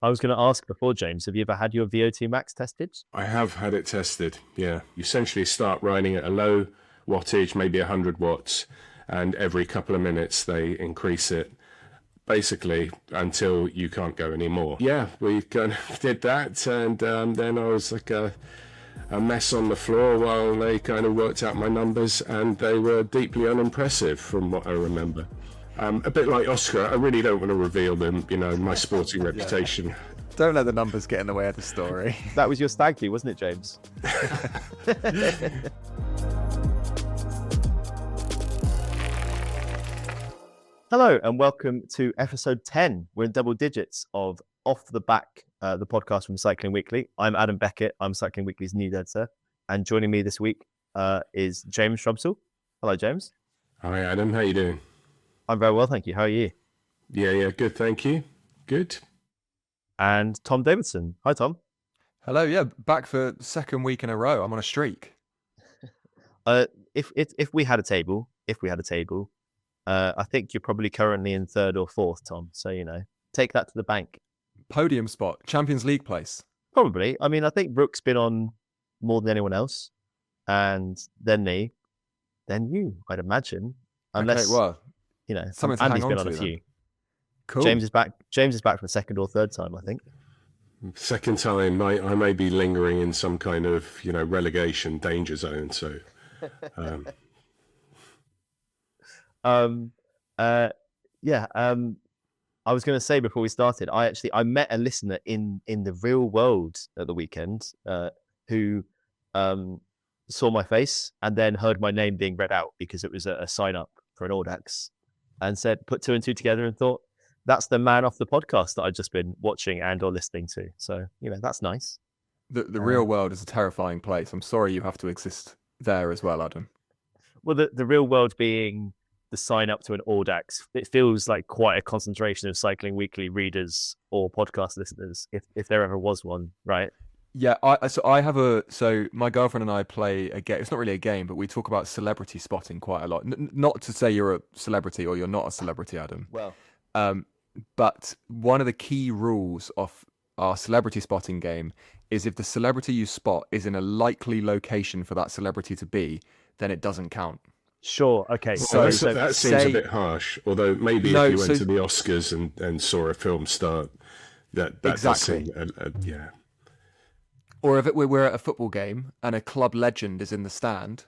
I was going to ask before, James, have you ever had your VO2 max tested? I have had it tested. Yeah, you essentially start riding at a low wattage, maybe 100 watts, and every couple of minutes they increase it, basically until you can't go anymore. Yeah, we kind of did that, and then I was like a mess on the floor while they kind of worked out my numbers, and they were deeply unimpressive from what I remember. A bit like Oscar, I really don't want to reveal them, my sporting reputation. Don't let the numbers get in the way of the story. That was your stag do, wasn't it, James? Hello and welcome to episode 10. We're in double digits of Off the Back, the podcast from Cycling Weekly. I'm Adam Beckett. I'm Cycling Weekly's news editor. And joining me this week is James Shrubsall. Hello, James. Hi, Adam. How you doing? I'm very well, thank you. How are you? Yeah, good, thank you. Good. And Tom Davidson. Hi, Tom. Hello, yeah, back for second week in a row. I'm on a streak. If we had a table, I think you're probably currently in third or fourth, Tom. So, take that to the bank. Podium spot, Champions League place. Probably. I mean, I think Brooke's been on more than anyone else. And then me, then you, I'd imagine. Unless, okay, well, Andy's been on a few. Then. Cool. James is back for the second or third time, I think. Second time, I may be lingering in some kind of, relegation danger zone. So, I was going to say before we started, I met a listener in the real world at the weekend who saw my face and then heard my name being read out because it was a sign up for an Audax, and said, put two and two together and thought, that's the man off the podcast that I've just been watching and or listening to. So, that's nice. The real world is a terrifying place. I'm sorry you have to exist there as well, Adam. Well, the real world being the sign up to an Audax, it feels like quite a concentration of Cycling Weekly readers or podcast listeners, if there ever was one, right? Yeah, so my girlfriend and I play a game. It's not really a game, but we talk about celebrity spotting quite a lot. Not to say you're a celebrity or you're not a celebrity, Adam. Well, but one of the key rules of our celebrity spotting game is if the celebrity you spot is in a likely location for that celebrity to be, then it doesn't count. Sure. Okay. So that seems a bit harsh. Although maybe if you went to the Oscars and saw a film start, that exactly. Yeah. Or if we're at a football game and a club legend is in the stand,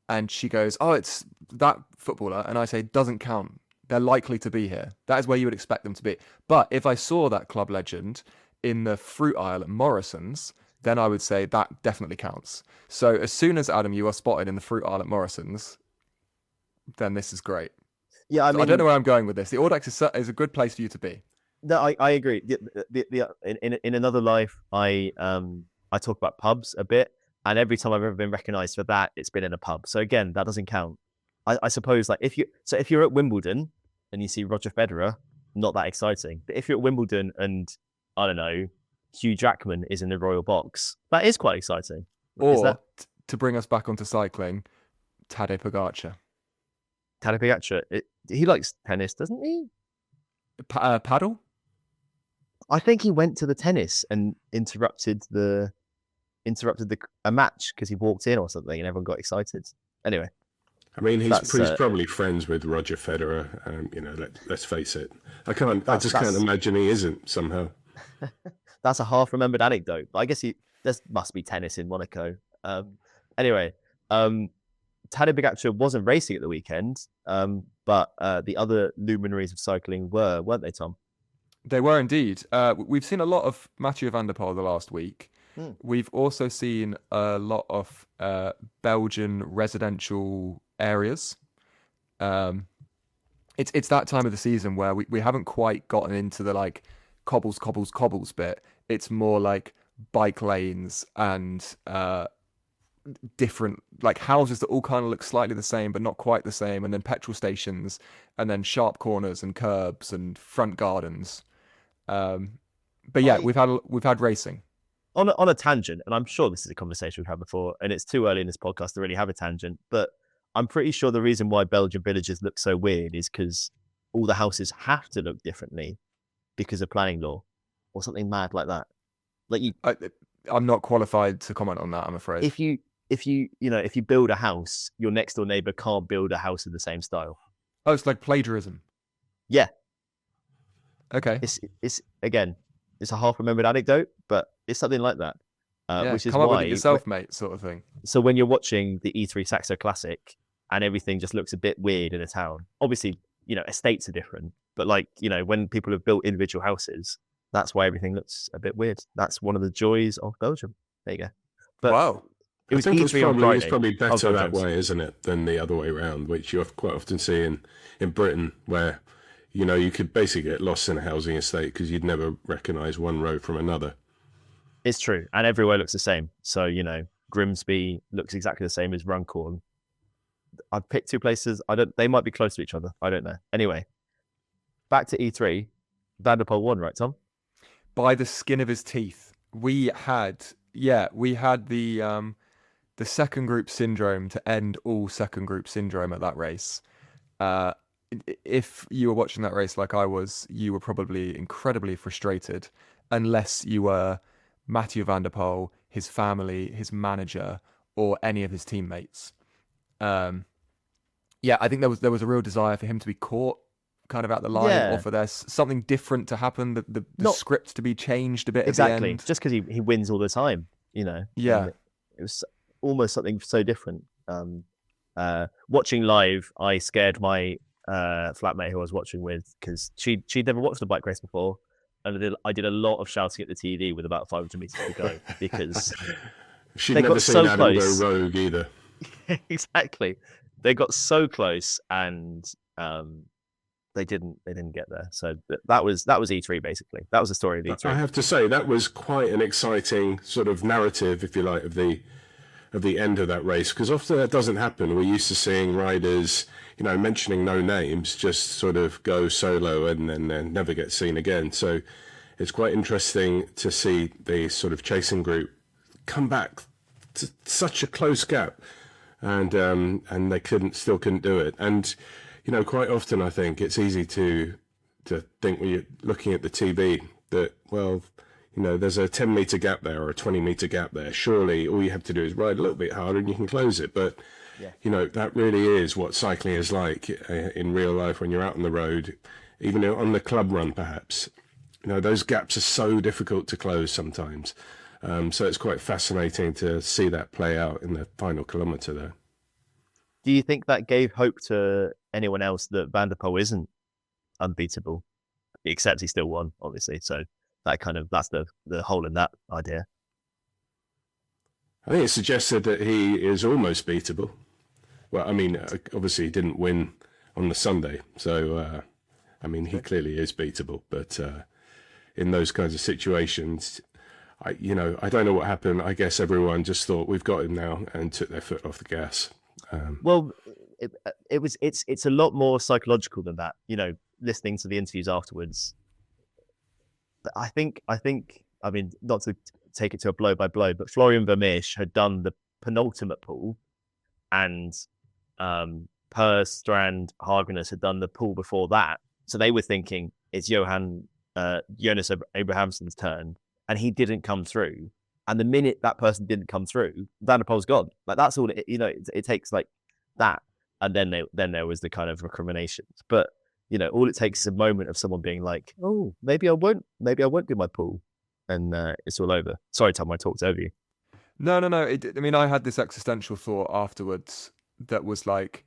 and she goes, "Oh, it's that footballer," and I say, "Doesn't count. They're likely to be here." That is where you would expect them to be. But if I saw that club legend in the fruit aisle at Morrison's, then I would say that definitely counts. So as soon as, Adam, you are spotted in the fruit aisle at Morrison's, then this is great. Yeah, I mean, I don't know where I'm going with this. The Audax is a good place for you to be. No, I agree. In another life, I talk about pubs a bit, and every time I've ever been recognised for that, it's been in a pub. So again, that doesn't count. I suppose, like if you're at Wimbledon and you see Roger Federer, not that exciting. But if you're at Wimbledon and I don't know, Hugh Jackman is in the royal box, that is quite exciting. Or to bring us back onto cycling, Tadej Pogacar. Tadej Pogacar, he likes tennis, doesn't he? Paddle? I think he went to the tennis and interrupted a match because he walked in or something and everyone got excited. Anyway. I mean, he's probably friends with Roger Federer. Let's face it. I just can't imagine he isn't somehow. That's a half-remembered anecdote. But I guess there must be tennis in Monaco. Anyway, Tadej Pogacar wasn't racing at the weekend, but the other luminaries of cycling weren't they, Tom? They were indeed. We've seen a lot of Mathieu van der Poel the last week. We've also seen a lot of Belgian residential areas. It's that time of the season where we haven't quite gotten into the like cobbles bit. It's more like bike lanes and different like houses that all kind of look slightly the same but not quite the same, and then petrol stations, and then sharp corners and curbs and front gardens. But yeah, we've had racing. On a tangent, and I'm sure this is a conversation we've had before, and it's too early in this podcast to really have a tangent, but I'm pretty sure the reason why Belgian villages look so weird is because all the houses have to look differently because of planning law. or something mad like that. Like I'm not qualified to comment on that, I'm afraid. if you build a house, your next door neighbor can't build a house in the same style. Oh, it's like plagiarism. Yeah. Okay. It's again, it's a half remembered anecdote, but it's something like that. Which is come up why with it yourself, mate, sort of thing. So when you're watching the E3 Saxo Classic and everything just looks a bit weird in a town, obviously, estates are different, but when people have built individual houses, that's why everything looks a bit weird. That's one of the joys of Belgium. There you go. But wow. It was I think E3 on Friday. It's probably better that way, isn't it, than the other way around, which you quite often see in Britain, where you could basically get lost in a housing estate because you'd never recognise one road from another. It's true, and everywhere looks the same. So Grimsby looks exactly the same as Runcorn. I've picked two places. They might be close to each other. I don't know. Anyway, back to E3. Van der Poel won, right, Tom? By the skin of his teeth. We had the second group syndrome to end all second group syndrome at that race. If you were watching that race like I was, you were probably incredibly frustrated, unless you were Mathieu van der Poel, his family, his manager, or any of his teammates. I think there was a real desire for him to be caught kind of at the line, or for there something different to happen, the script to be changed a bit exactly. at the end. Just because he wins all the time, Yeah. It was almost something so different. Watching live, I scared my flatmate who I was watching with because she'd never watched a bike race before. And I did a lot of shouting at the TV with about 500 meters to go because she'd never seen Adam go rogue either. Exactly, they got so close and they didn't get there. So that was E3 basically. That was the story of E3. I have to say that was quite an exciting sort of narrative, if you like, of the end of that race, because often that doesn't happen. We're used to seeing riders, mentioning no names, just sort of go solo and then never get seen again. So it's quite interesting to see the sort of chasing group come back to such a close gap, and they still couldn't do it. And quite often I think it's easy to think when you're looking at the TV that, well, there's a 10-meter gap there or a 20-meter gap there. Surely all you have to do is ride a little bit harder and you can close it. But, that really is what cycling is like in real life when you're out on the road, even on the club run perhaps. Those gaps are so difficult to close sometimes. So it's quite fascinating to see that play out in the final kilometre there. Do you think that gave hope to anyone else that Van der Poel isn't unbeatable? Except he still won, obviously. So that's the hole in that idea. I think it suggested that he is almost beatable. Well, I mean, obviously he didn't win on the Sunday, so he clearly is beatable. But in those kinds of situations, I don't know what happened. I guess everyone just thought we've got him now and took their foot off the gas. Well, it's a lot more psychological than that. Listening to the interviews afterwards. I think, not to take it to a blow by blow, but Florian Vermeersch had done the penultimate pool, and Per Strand Hagenes had done the pool before that. So they were thinking it's Jonas Abrahamsen's turn, and he didn't come through. And the minute that person didn't come through, Van der Poel's gone. Like that's all. It takes like that, and then there was the kind of recriminations, but. All it takes is a moment of someone being like, "Oh, maybe I won't do my pool," and it's all over. Sorry, Tom, I talked over you. No. I had this existential thought afterwards that was like,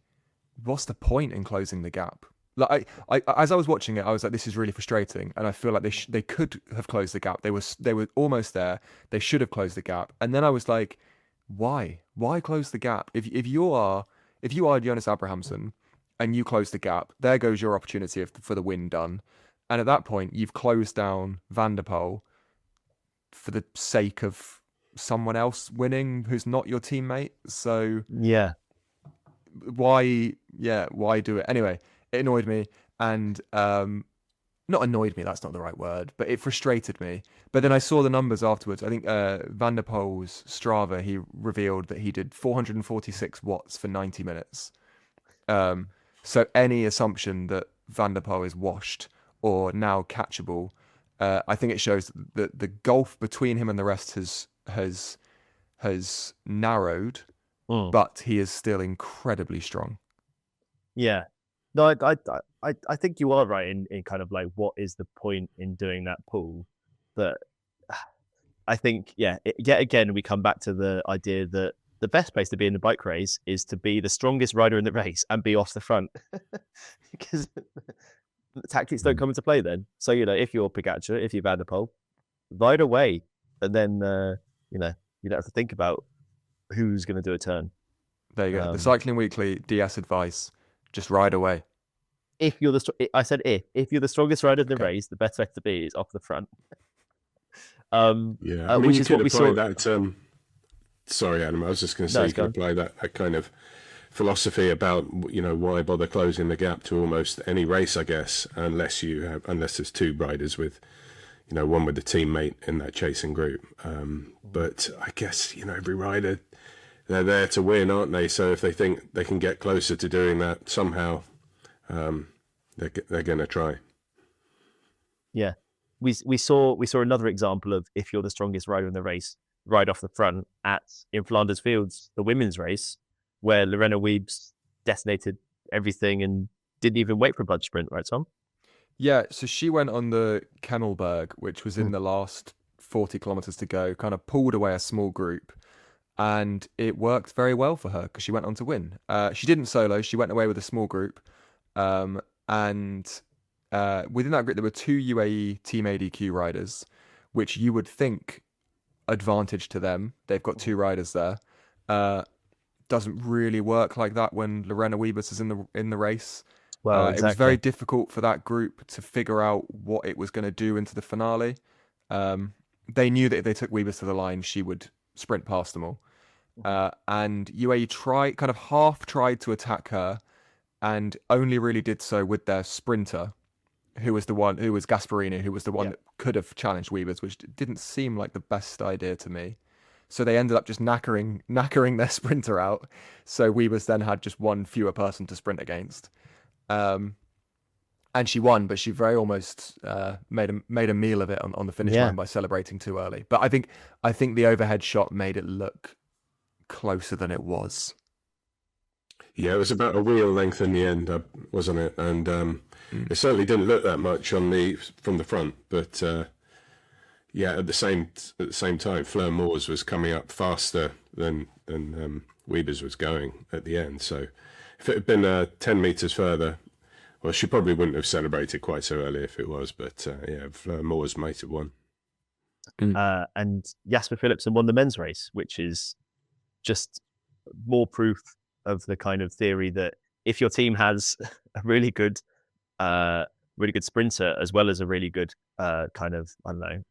"What's the point in closing the gap?" Like, I as I was watching it, I was like, "This is really frustrating," and I feel like they could have closed the gap. They were almost there. They should have closed the gap. And then I was like, "Why? Why close the gap? If you are Jonas Abrahamsen." And you close the gap, there goes your opportunity for the win done. And at that point, you've closed down Van der Poel for the sake of someone else winning who's not your teammate. So why do it? Anyway, it annoyed me, and not annoyed me, that's not the right word, but it frustrated me. But then I saw the numbers afterwards. I think Van der Poel's Strava, he revealed that he did 446 watts for 90 minutes. So any assumption that Van der Poel is washed or now catchable I think it shows that the gulf between him and the rest has narrowed, but he is still incredibly strong. Yeah. No, I think you are right in kind of like what is the point in doing that pool. But I think, yet again, we come back to the idea that the best place to be in the bike race is to be the strongest rider in the race and be off the front. Because tactics don't come into play then. So, if you're Pogacar, if you're Van der Poel, ride away. And then, you don't have to think about who's going to do a turn. There you go. The Cycling Weekly DS advice. Just ride away. If you're if you're the strongest rider in the race, the best place to be is off the front. Which is what we saw. That, sorry, Adam. I was just going to say you can apply that kind of philosophy about why bother closing the gap to almost any race, I guess, unless there's two riders with one with a teammate in that chasing group. But I guess every rider, they're there to win, aren't they? So if they think they can get closer to doing that somehow, they're going to try. Yeah, we saw another example of if you're the strongest rider in the race, ride off the front in Flanders Fields, the women's race, where Lorena Wiebes detonated everything and didn't even wait for a blood sprint, right, Tom? Yeah, so she went on the Kennelberg, which was in the last 40 kilometers to go, kind of pulled away a small group. And it worked very well for her because she went on to win. She didn't solo. She went away with a small group. And within that group, there were 2 UAE Team ADQ riders, which you would think advantage to them. They've got 2 riders there. Doesn't really work like that when Lorena Wiebes is in the race. Well, exactly. It was very difficult for that group to figure out what it was going to do into the finale. They knew that if they took Wiebes to the line, she would sprint past them all. And UAE half tried to attack her and only really did so with their sprinter, who was Gasparini, who was the one that could have challenged Wiebes, which didn't seem like the best idea to me. So they ended up just knackering their sprinter out. So Wiebes then had just one fewer person to sprint against. And she won, but she very almost made a meal of it on the finish line by celebrating too early. But I think the overhead shot made it look closer than it was. Yeah, it was about a wheel length in the end, wasn't it? And it certainly didn't look that much from the front. But at the same time, Fleur Moors was coming up faster than Wiebes was going at the end. So if it had been 10 meters further, well, she probably wouldn't have celebrated quite so early if it was. But Fleur Moors might have won. And Jasper Philipsen won the men's race, which is just more proof of the kind of theory that if your team has a really good sprinter as well as a really good kind of, I don't know,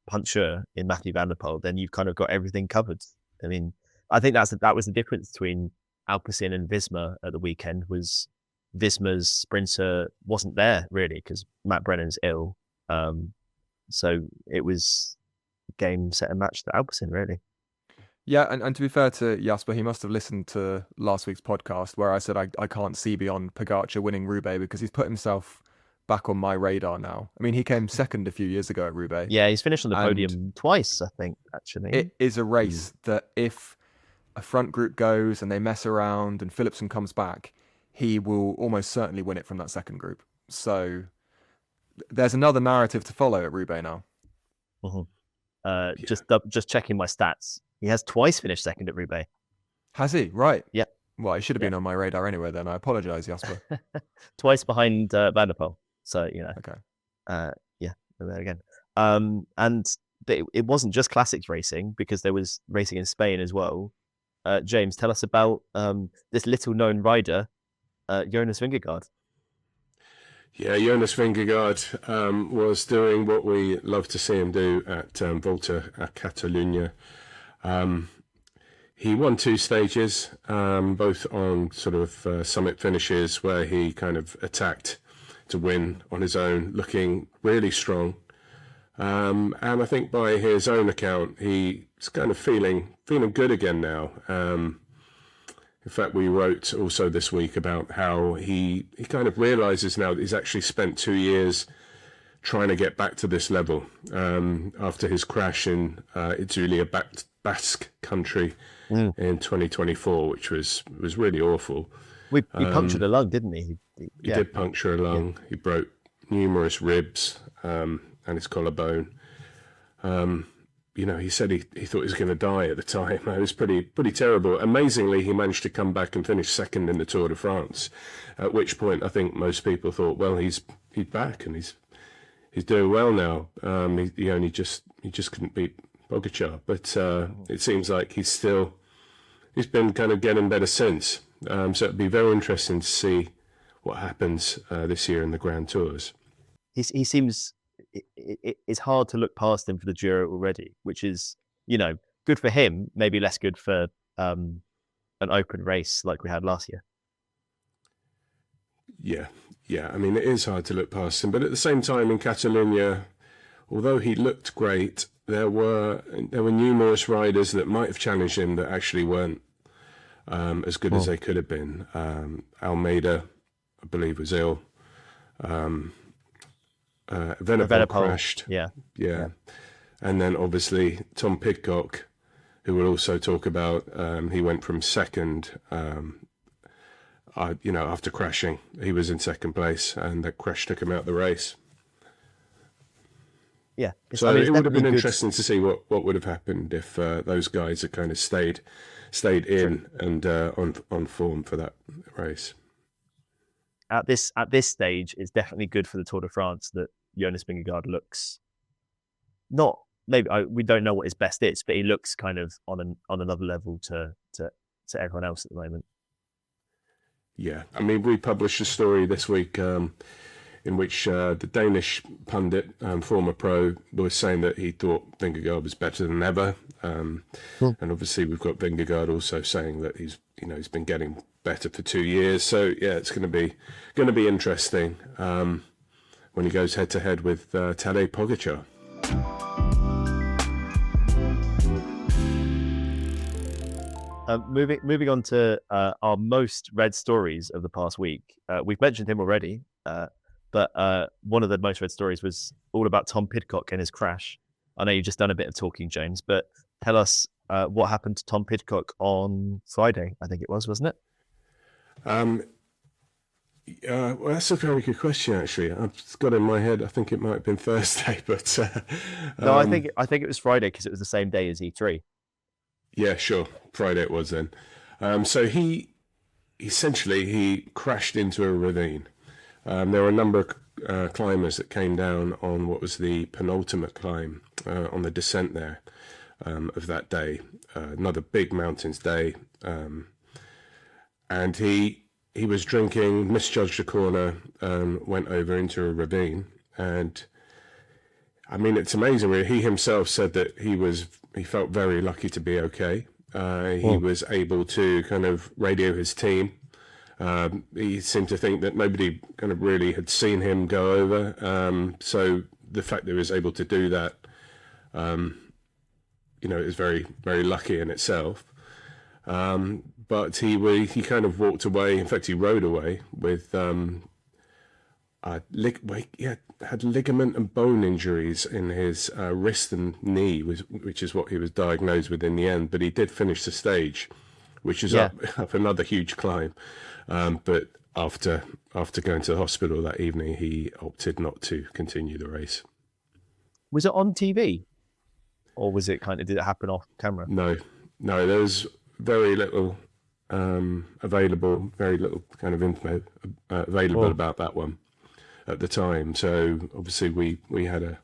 puncher in Mathieu van der Poel, then you've kind of got everything covered. I mean, I think that was the difference between Alpecin and Visma at the weekend. Was Visma's sprinter wasn't there really because Matt Brennan's ill, so it was game, set and match to Alpecin really. Yeah, and to be fair to Jasper, he must have listened to last week's podcast where I said I can't see beyond Pogacar winning Roubaix because he's put himself back on my radar now. I mean, he came second a few years ago at Roubaix. Yeah, he's finished on the podium twice, I think, actually. It is a race that if a front group goes and they mess around and Philipsen comes back, he will almost certainly win it from that second group. So there's another narrative to follow at Roubaix now. Just checking my stats. He has twice finished second at Roubaix. Has he? Right. Yeah. Well, he should have been on my radar anyway then. I apologise, Jasper. Twice behind Van der Poel. So, Okay. There again. And it wasn't just classics racing because there was racing in Spain as well. James, tell us about this little known rider, Jonas Vingegaard. Yeah, Jonas Vingegaard was doing what we love to see him do at Volta at Catalunya. He won 2 stages, both on sort of summit finishes where he kind of attacked to win on his own, looking really strong. And I think by his own account, he's kind of feeling good again now. In fact, we wrote also this week about how he kind of realises now that he's actually spent 2 years trying to get back to this level after his crash in Italy, Basque country in 2024, which was really awful. He punctured a lung, didn't he? He did puncture a lung. He broke numerous ribs and his collarbone. He said he thought he was going to die at the time. It was pretty terrible. Amazingly, he managed to come back and finish second in the Tour de France. At which point, I think most people thought, well, he's back and he's doing well now. He just couldn't beat Pogačar, but it seems like he's been kind of getting better since. So it'd be very interesting to see what happens this year in the Grand Tours. He seems. It's hard to look past him for the Giro already, which is, good for him, maybe less good for an open race like we had last year. Yeah. I mean, it is hard to look past him, but at the same time in Catalunya, although he looked great, there were numerous riders that might have challenged him that actually weren't as good as they could have been. Almeida, I believe, was ill. Venepool crashed. Yeah. And then obviously Tom Pidcock, who we'll also talk about, he went from second, after crashing. He was in second place and that crash took him out of the race. Yeah. So it would have been interesting to see what would have happened if those guys had kind of stayed in and on form for that race. At this stage, it's definitely good for the Tour de France that Jonas Vingegaard looks not, maybe we don't know what his best is, but he looks kind of on another level to everyone else at the moment. Yeah, I mean, we published a story this week in which the Danish pundit, former pro, was saying that he thought Vingegaard was better than ever, and obviously we've got Vingegaard also saying that he's been getting better for 2 years. So yeah, it's going to be interesting when he goes head to head with Tadej Pogačar. Moving on to our most read stories of the past week. We've mentioned him already, but one of the most read stories was all about Tom Pidcock and his crash. I know you've just done a bit of talking, James, but tell us what happened to Tom Pidcock on Friday, I think it was, wasn't it? Well, that's a very good question, actually. I've got in my head, I think it might have been Thursday, but... No, I think it was Friday because it was the same day as E3. Yeah, sure. Friday it was then. So he crashed into a ravine. There were a number of climbers that came down on what was the penultimate climb on the descent there of that day. Another big mountains day. And he was drinking, misjudged a corner, went over into a ravine. And I mean, it's amazing. He himself said that he felt very lucky to be okay. He was able to kind of radio his team. He seemed to think that nobody kind of really had seen him go over. So the fact that he was able to do that, is very, very lucky in itself. But he kind of walked away. In fact, he rode away with had ligament and bone injuries in his wrist and knee, which is what he was diagnosed with in the end. But he did finish the stage, which is up another huge climb. But after going to the hospital that evening, he opted not to continue the race. Was it on TV, or was it did it happen off camera? No. There was very little available, very little kind of info available about that one at the time. So obviously we had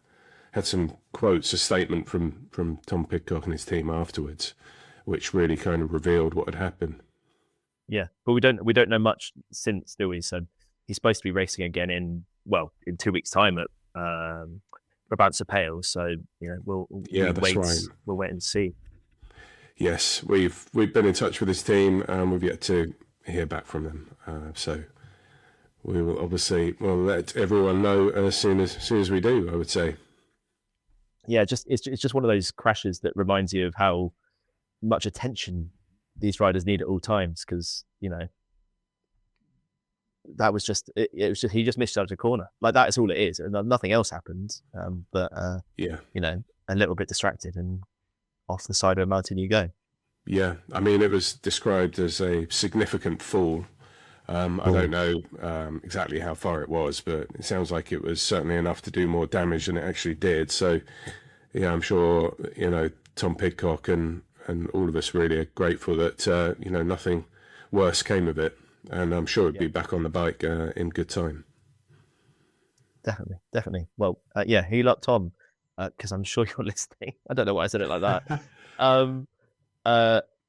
some quotes, a statement from Tom Pidcock and his team afterwards, which really kind of revealed what had happened. Yeah, but we don't know much since, do we? So he's supposed to be racing again in 2 weeks' time at Brabantse-Pijl. So we'll wait and see. Yes, we've been in touch with his team and we've yet to hear back from them. So we will obviously let everyone know as soon as we do, I would say. Yeah, it's just one of those crashes that reminds you of how much attention these riders need at all times, because that was just it was just he just misjudged a corner. Like that is all it is, and nothing else happened. But Yeah. you know, a little bit distracted, and off the side of a mountain you go. Yeah, I mean, it was described as a significant fall. I don't know exactly how far it was, but it sounds like it was certainly enough to do more damage than it actually did. So, yeah, I'm sure, you know, Tom Pidcock and all of us really are grateful that, you know, nothing worse came of it. And I'm sure he'd be back on the bike in good time. Definitely. Well, yeah, heal up, Tom, because I'm sure you're listening. I don't know why I said it like that.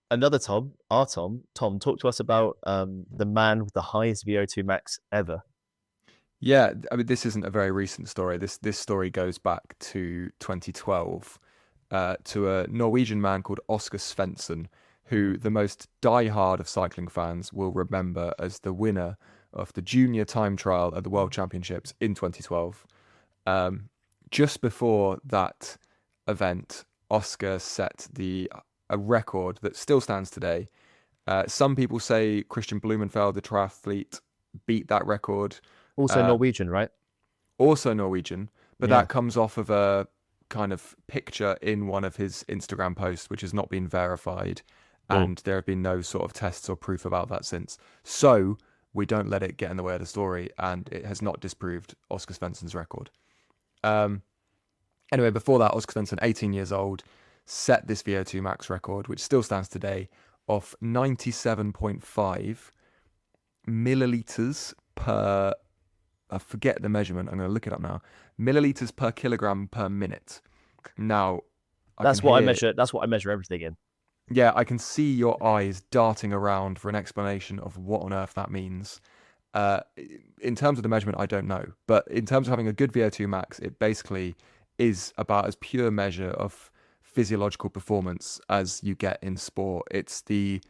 Another Tom, our Tom, talk to us about the man with the highest VO2 max ever. Yeah, I mean, this isn't a very recent story. This story goes back to 2012 to a Norwegian man called Oscar Svensson, who the most diehard of cycling fans will remember as the winner of the junior time trial at the World Championships in 2012. Just before that event, Oscar set a record that still stands today. Some people say Christian Blumenfeld, the triathlete, beat that record. Also Norwegian, right? Also Norwegian, but that comes off of a kind of picture in one of his Instagram posts, which has not been verified, and there have been no sort of tests or proof about that since. So we don't let it get in the way of the story, and it has not disproved Oscar Svensson's record. Anyway, before that, Oscar Svensson, 18 years old, set this VO2 max record, which still stands today, of 97.5 milliliters per, I forget the measurement, I'm going to look it up now, milliliters per kilogram per minute. Now, that's what I measure everything in. Yeah, I can see your eyes darting around for an explanation of what on earth that means. In terms of the measurement, I don't know. But in terms of having a good VO2 max, it basically is about as pure measure of physiological performance as you get in sport. It's the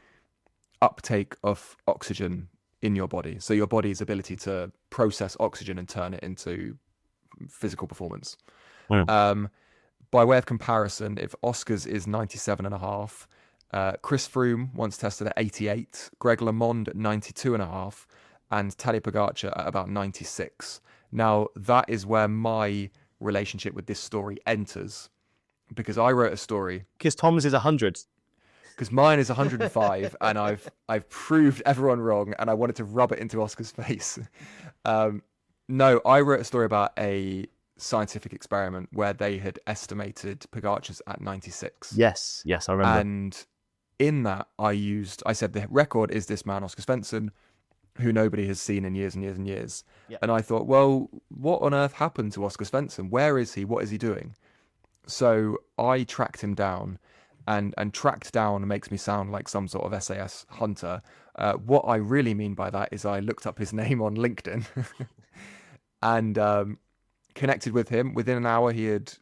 uptake of oxygen in your body. So your body's ability to process oxygen and turn it into physical performance. By way of comparison, if Oscar's is 97.5, Chris Froome once tested at 88, Greg LeMond at 92.5, and Tadej Pogacar at about 96. Now, that is where my relationship with this story enters, because I wrote a story. Because Tom's is 100. Because mine is 105, and I've proved everyone wrong, and I wanted to rub it into Oscar's face. No, I wrote a story about a scientific experiment where they had estimated Pogacar's at 96. Yes, I remember. And in that, I said the record is this man, Oscar Svensson, who nobody has seen in years and years and years. Yeah. And I thought, well, what on earth happened to Oscar Svensson? Where is he? What is he doing? So I tracked him down, and tracked down makes me sound like some sort of SAS hunter. What I really mean by that is I looked up his name on LinkedIn and connected with him. Within an hour, he had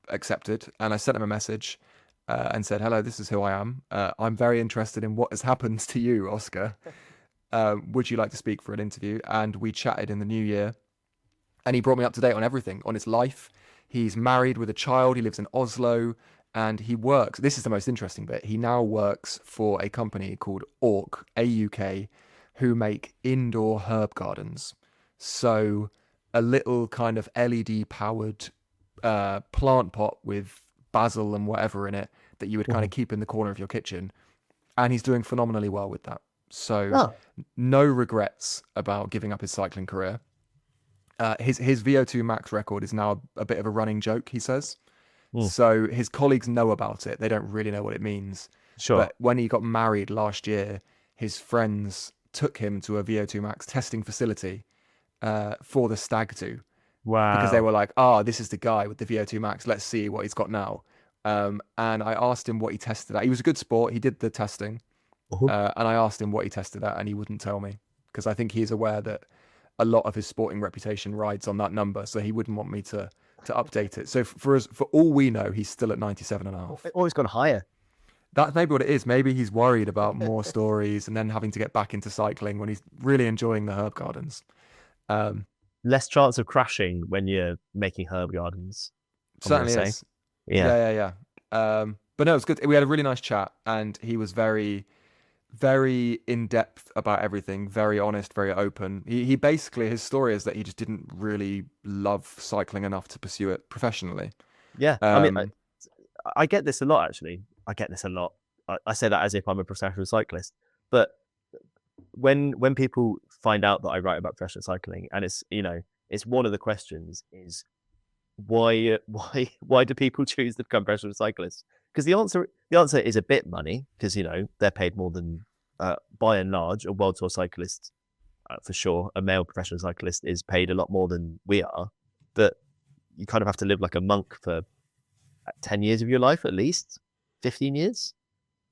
accepted, and I sent him a message and said, hello, this is who I am. I'm very interested in what has happened to you, Oscar. Would you like to speak for an interview? And we chatted in the new year, and he brought me up to date on everything, on his life. He's married with a child. He lives in Oslo, and he works. This is the most interesting bit. He now works for a company called AUK, AUK, who make indoor herb gardens. So a little kind of LED powered plant pot with basil and whatever in it that you would kind of keep in the corner of your kitchen. And he's doing phenomenally well with that. So no regrets about giving up his cycling career. His VO2 max record is now a bit of a running joke, he says. So his colleagues know about it. They don't really know what it means. Sure. But when he got married last year, his friends took him to a VO2 max testing facility for the stag do. Wow. Because they were like, this is the guy with the VO2 max. Let's see what he's got now. And I asked him what he tested at. He was a good sport. He did the testing. And I asked him what he tested at, and he wouldn't tell me, because I think he's aware that a lot of his sporting reputation rides on that number. So he wouldn't want me to update it. So for all we know, he's still at 97.5. Or he's gone higher. That's maybe what it is. Maybe he's worried about more stories and then having to get back into cycling when he's really enjoying the herb gardens. Less chance of crashing when you're making herb gardens. Certainly is. Yeah. But no, it's good. We had a really nice chat, and he was very very in depth about everything, very honest, very open. He basically, his story is that he just didn't really love cycling enough to pursue it professionally. Yeah, I mean, Um, I get this a lot, actually. I get this a lot. I say that as if I'm a professional cyclist. But when people find out that I write about professional cycling, and it's one of the questions is why do people choose to become professional cyclists? Because the answer is a bit money, because they're paid more than by and large a world tour cyclist, for sure. A male professional cyclist is paid a lot more than we are, but you kind of have to live like a monk for 10 years of your life, at least 15 years.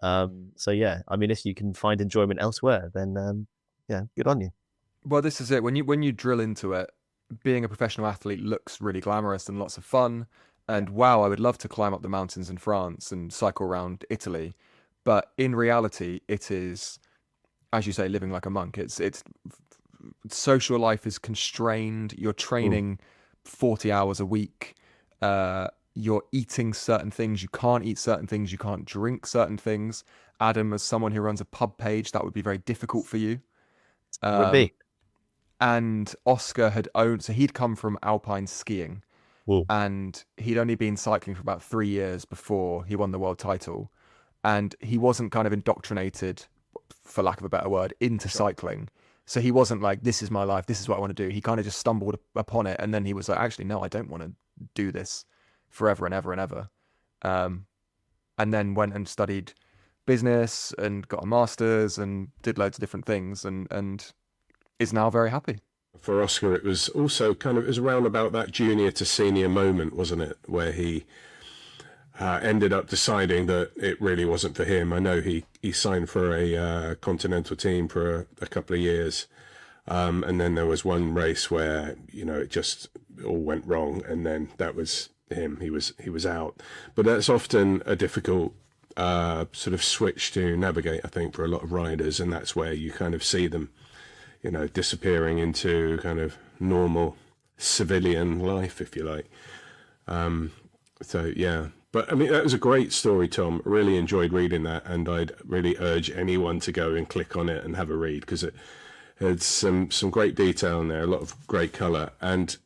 So yeah, I mean, if you can find enjoyment elsewhere, then yeah, good on you. well, this is it. When you drill into it, being a professional athlete looks really glamorous and lots of fun. And wow, I would love to climb up the mountains in France and cycle around Italy. But in reality, it is, as you say, living like a monk. It's social life is constrained. You're training 40 hours a week. You're eating certain things. You can't eat certain things. You can't drink certain things. Adam, as someone who runs a pub page, that would be very difficult for you. Would be. And Oscar had owned, so he'd come from alpine skiing, Whoa. and he'd only been cycling for about 3 years before he won the world title. And he wasn't kind of indoctrinated, for lack of a better word, into cycling. So he wasn't like, this is my life, this is what I want to do. He kind of just stumbled upon it, and then he was like, actually, no, I don't want to do this forever and ever and ever. And then went and studied business and got a master's and did loads of different things, and is now very happy. For Oscar, it was also it was around about that junior to senior moment, wasn't it, where he ended up deciding that it really wasn't for him. I know he signed for a continental team for a couple of years, and then there was one race where it just all went wrong, and then that was him. He was out. But that's often a difficult sort of switch to navigate, I think, for a lot of riders, and that's where you kind of see them disappearing into kind of normal civilian life, if you like. So yeah, but I mean, that was a great story, Tom. I really enjoyed reading that, and I'd really urge anyone to go and click on it and have a read, because it had some great detail in there, a lot of great colour, and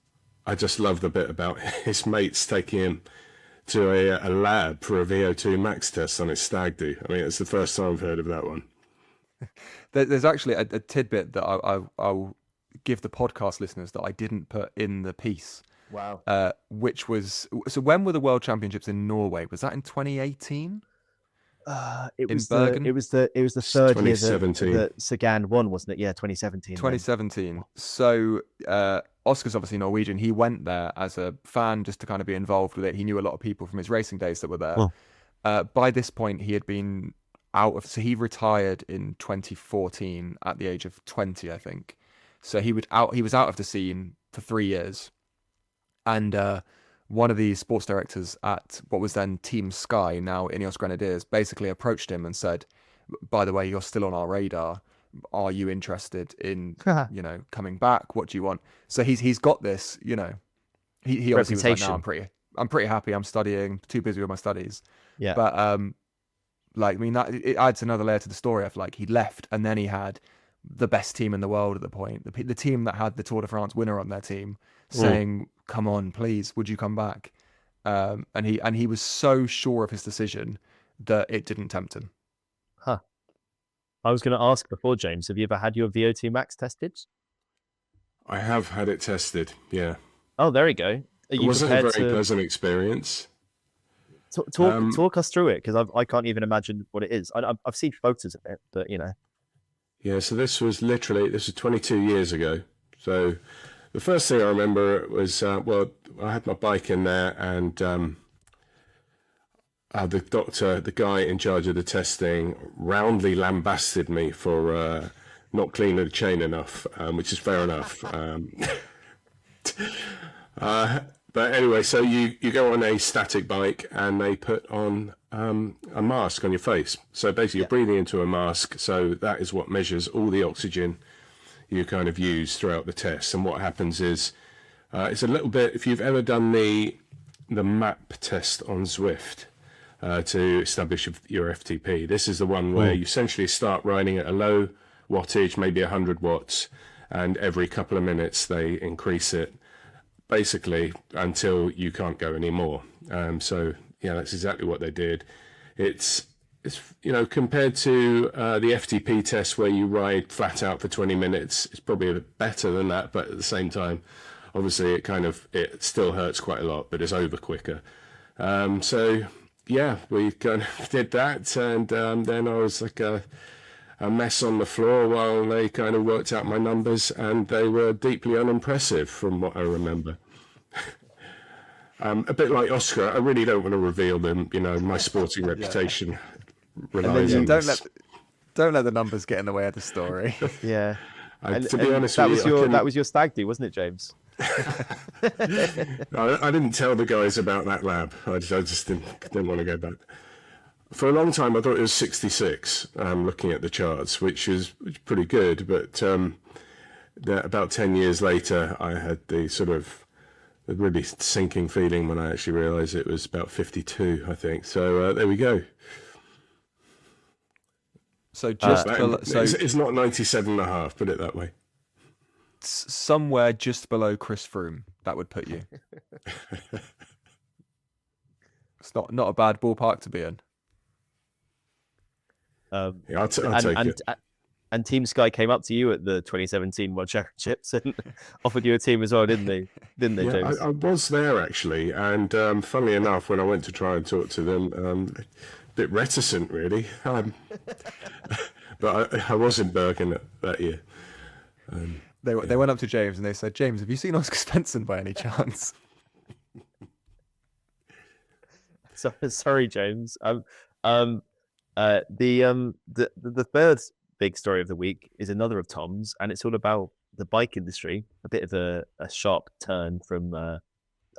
I just love the bit about his mates taking him to a lab for a VO2 max test on his stag do. I mean, it's the first time I've heard of that one. There's actually a tidbit that I'll give the podcast listeners that I didn't put in the piece. Wow. Which was, so when were the World Championships in Norway? Was that in 2018? It in was Bergen? it was the third year 2017. that Sagan won, wasn't it? Yeah, 2017. 2017. So Oscar's obviously Norwegian. He went there as a fan just to kind of be involved with it. He knew a lot of people from his racing days that were there. By this point, he had been so he retired in 2014 at the age of 20, I think. So he was out of the scene for 3 years. And one of the sports directors at what was then Team Sky, now Ineos Grenadiers, basically approached him and said, by the way, you're still on our radar. Are you interested in, coming back? What do you want? So he's got this, he obviously was like, no, I'm pretty happy. I'm studying, too busy with my studies. Yeah. But I mean, that it adds another layer to the story of he left, and then he had the best team in the world at the point, the team that had the Tour de France winner on their team, saying, "Come on, please, would you come back?" And he was so sure of his decision that it didn't tempt him. Huh. I was going to ask before, James, have you ever had your VO2 max tested? I have had it tested, yeah. Oh, there you go. It wasn't a very pleasant experience. Talk us through it, because I can't even imagine what it is. I've seen photos of it, but Yeah, so this was 22 years ago. So the first thing I remember was, I had my bike in there, and the guy in charge of the testing, roundly lambasted me for not cleaning the chain enough, which is fair enough. But anyway, so you go on a static bike, and they put on a mask on your face. So basically you're breathing into a mask. So that is what measures all the oxygen you kind of use throughout the test. And what happens is, it's a little bit, if you've ever done the MAP test on Zwift, to establish your FTP. This is the one where you essentially start riding at a low wattage, maybe 100 watts, and every couple of minutes they increase it, basically until you can't go anymore. So yeah, that's exactly what they did. It's compared to the FTP test where you ride flat out for 20 minutes, it's probably a bit better than that, but at the same time, obviously it still hurts quite a lot, but it's over quicker. So yeah, we kind of did that, and then I was like a mess on the floor while they kind of worked out my numbers, and they were deeply unimpressive from what I remember. A bit like Oscar, I really don't want to reveal them. My sporting reputation relies on this. Don't let the numbers get in the way of the story. Yeah. To be honest that with was you, that was your stag do, wasn't it, James? I didn't tell the guys about that lab. I just didn't want to go back. For a long time, I thought it was 66. Looking at the charts, which is pretty good, but about 10 years later, I had the sort of a really sinking feeling when I actually realised it was about 52, I think. So there we go. So just it's not 97.5, put it that way. Somewhere just below Chris Froome, that would put you. It's not a bad ballpark to be in. Yeah, I'll take it. And Team Sky came up to you at the 2017 World Championships and offered you a team as well, didn't they? Didn't they, James? I was there actually, and funnily enough, when I went to try and talk to them, a bit reticent really, but I was in Bergen that year. They went up to James and they said, "James, have you seen Oscar Svensson by any chance?" Sorry, James. The third big story of the week is another of Tom's, and it's all about the bike industry. A bit of a sharp turn from our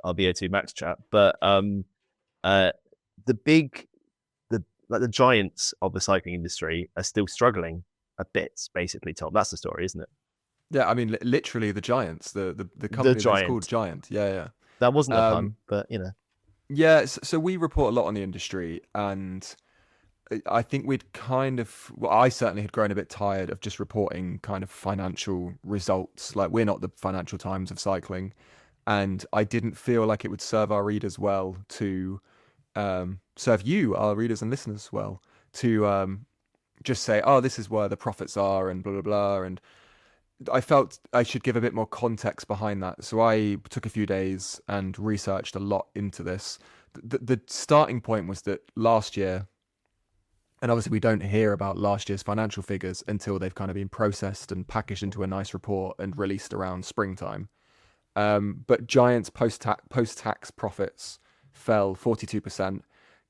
BO2 Max chat, but the giants of the cycling industry are still struggling a bit. Basically, Tom, that's the story, isn't it? Yeah, I mean, literally the giants, the company that's called Giant. Yeah. That wasn't a pun, but Yeah, so we report a lot on the industry, and I think I certainly had grown a bit tired of just reporting kind of financial results. Like, we're not the Financial Times of cycling, and I didn't feel like it would serve our readers well to serve you, our readers and listeners, well to just say, oh, this is where the profits are and blah, blah, blah. And I felt I should give a bit more context behind that. So I took a few days and researched a lot into this. The starting point was that last year, and obviously we don't hear about last year's financial figures until they've kind of been processed and packaged into a nice report and released around springtime. But Giant's post-tax profits fell 42%.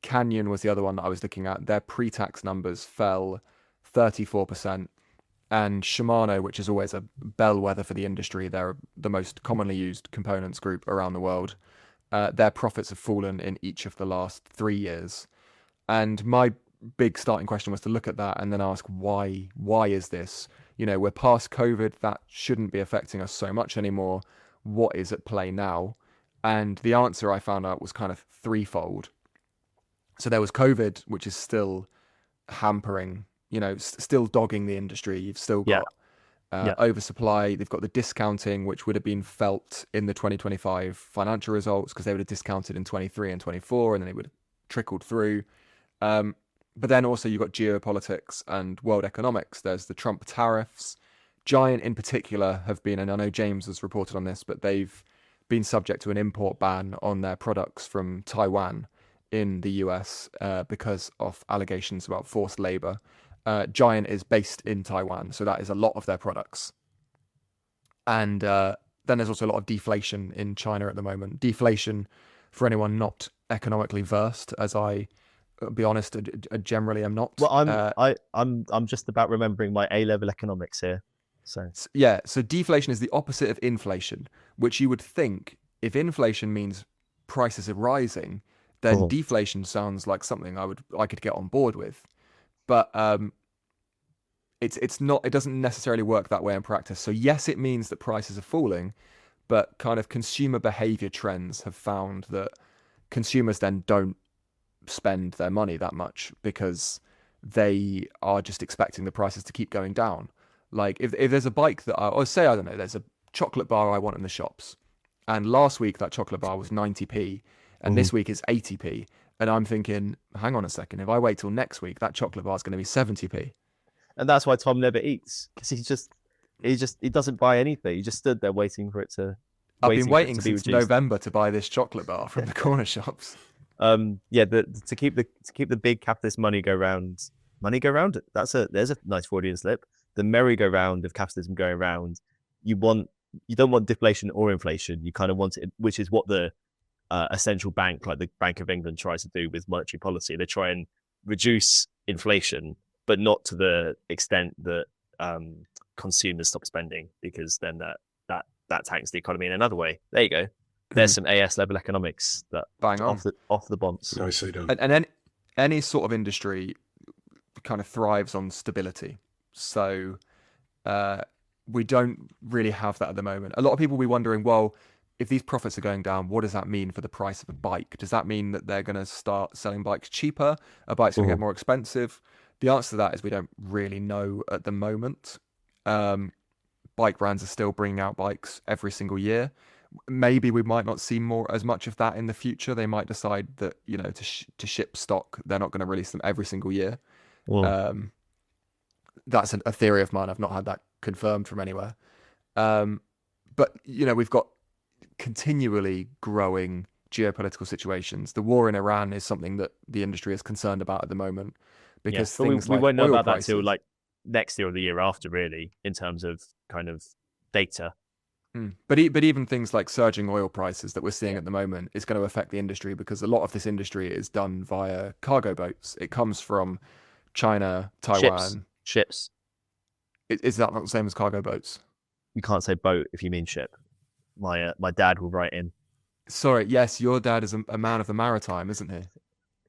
Canyon was the other one that I was looking at. Their pre-tax numbers fell 34%. And Shimano, which is always a bellwether for the industry, they're the most commonly used components group around the world. Their profits have fallen in each of the last 3 years. And my big starting question was to look at that and then ask, why is this? We're past COVID. That shouldn't be affecting us so much anymore. What is at play now? And the answer I found out was kind of threefold. So there was COVID, which is still hampering, still dogging the industry. You've still got oversupply. They've got the discounting, which would have been felt in the 2025 financial results because they would have discounted in 23 and 24, and then it would have trickled through. But then also you've got geopolitics and world economics. There's the Trump tariffs. Giant in particular have been, and I know James has reported on this, but they've been subject to an import ban on their products from Taiwan in the US because of allegations about forced labor. Giant is based in Taiwan, so that is a lot of their products. And then there's also a lot of deflation in China at the moment. Deflation, for anyone not economically versed, as I be honest, generally am not. Well, I'm just about remembering my A-level economics here. So deflation is the opposite of inflation, which you would think, if inflation means prices are rising, then deflation sounds like something I could get on board with. But it's not. It doesn't necessarily work that way in practice. So yes, it means that prices are falling, but kind of consumer behavior trends have found that consumers then don't spend their money that much because they are just expecting the prices to keep going down. Like if there's a bike that or say, I don't know, there's a chocolate bar I want in the shops, and last week that chocolate bar was 90p, and this week it's 80p, and I'm thinking, hang on a second, if I wait till next week, that chocolate bar is going to be 70p. And that's why Tom never eats, because he doesn't buy anything. He just stood there waiting for it to. I've been waiting since November to buy this chocolate bar from the corner shops. To keep the big capitalist money go round. There's a nice Freudian slip. The merry-go-round of capitalism going round. You don't want deflation or inflation. You kind of want it, which is what the a central bank like the Bank of England tries to do with monetary policy. They try and reduce inflation, but not to the extent that consumers stop spending, because then that tanks the economy in another way. There you go. There's some AS level economics that bang on off the bonds. I see them. And any sort of industry kind of thrives on stability. So we don't really have that at the moment. A lot of people will be wondering, well, if these profits are going down, what does that mean for the price of a bike? Does that mean that they're going to start selling bikes cheaper? Are bikes going to get more expensive? The answer to that is we don't really know at the moment. Bike brands are still bringing out bikes every single year. Maybe we might not see as much of that in the future. They might decide that, to ship stock, they're not going to release them every single year. That's a theory of mine. I've not had that confirmed from anywhere. But, we've got continually growing geopolitical situations. The war in Iran is something that the industry is concerned about at the moment, because we like won't know oil about prices, that till like next year or the year after, really, in terms of kind of data. But even things like surging oil prices that we're seeing at the moment is going to affect the industry, because a lot of this industry is done via cargo boats. It comes from China, Taiwan. Ships. Is that not the same as cargo boats? You can't say boat if you mean ship. My dad will write in. Sorry, yes, your dad is a man of the maritime, isn't he?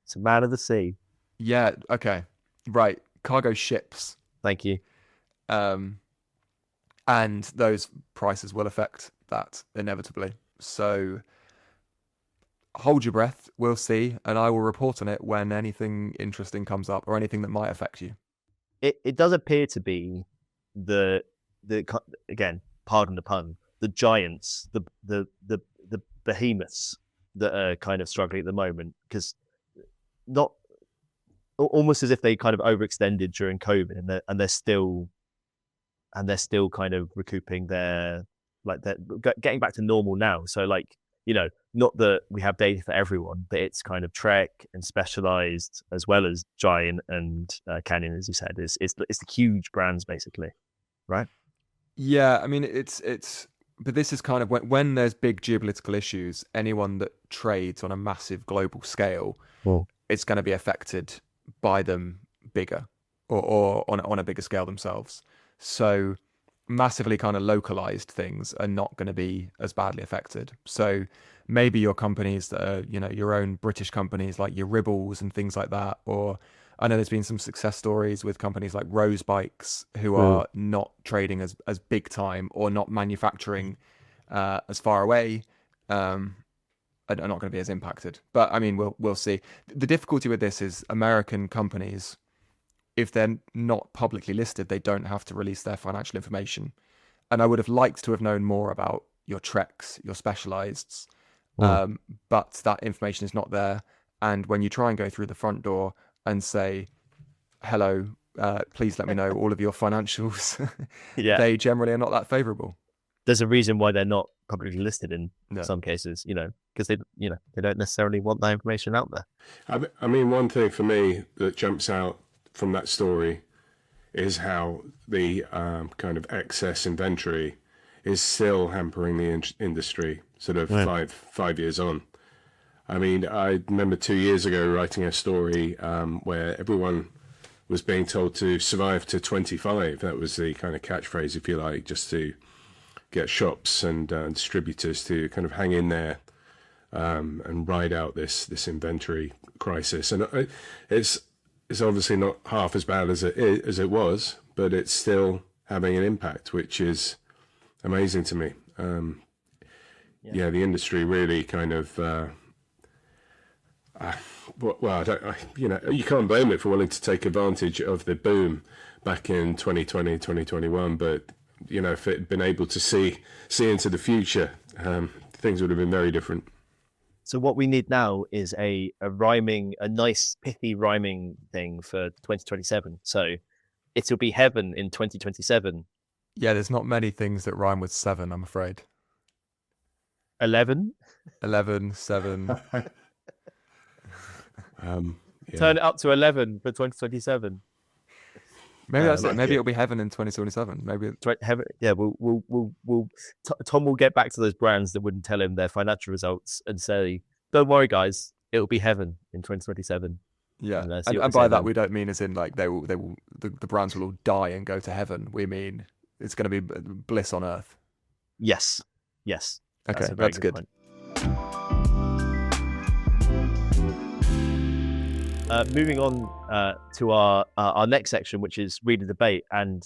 It's a man of the sea. Yeah, okay. Right, cargo ships. Thank you. And those prices will affect that inevitably. So hold your breath, we'll see, and I will report on it when anything interesting comes up or anything that might affect you. It does appear to be the again, pardon the pun, the giants, the behemoths that are kind of struggling at the moment, because not almost as if they kind of overextended during COVID, and they're still kind of recouping they're getting back to normal now. So not that we have data for everyone, but it's kind of Trek and Specialized, as well as Giant and Canyon, as you said, it's the huge brands basically, right? Yeah, I mean but this is kind of when there's big geopolitical issues, anyone that trades on a massive global scale, it's going to be affected by them bigger or on a bigger scale themselves. So massively kind of localized things are not going to be as badly affected. So maybe your companies that are, your own British companies like your Ribbles and things like that, or I know there's been some success stories with companies like Rose Bikes who are not trading as big time or not manufacturing as far away, are not going to be as impacted. But I mean, we'll see. The difficulty with this is American companies, if they're not publicly listed, they don't have to release their financial information. And I would have liked to have known more about your Treks, your Specializeds, but that information is not there. And when you try and go through the front door and say, hello, please let me know all of your financials, they generally are not that favorable. There's a reason why they're not publicly listed in some cases, because they don't necessarily want that information out there. I mean, one thing for me that jumps out from that story is how the kind of excess inventory is still hampering the industry sort of 5 years on. I mean, I remember 2 years ago writing a story where everyone was being told to survive to 25. That was the kind of catchphrase, if you like, just to get shops and distributors to kind of hang in there and ride out this inventory crisis. And it's obviously not half as bad as it was, but it's still having an impact, which is amazing to me. The industry really kind of Well, you can't blame it for wanting to take advantage of the boom back in 2020, 2021. But if it had been able to see into the future, things would have been very different. So what we need now is a nice pithy rhyming thing for 2027. So it'll be heaven in 2027. Yeah, there's not many things that rhyme with 7, I'm afraid. 11. 11, 7. Turn it up to 11 for 2027. Maybe that's it. Maybe it'll be heaven in 2027. Maybe heaven. Yeah, Tom will get back to those brands that wouldn't tell him their financial results and say, "Don't worry, guys, it'll be heaven in 2027." Yeah, and by that we don't mean as in like the brands will all die and go to heaven. We mean it's going to be bliss on earth. Yes. Okay, that's good. Point. Moving on to our next section, which is read and debate, and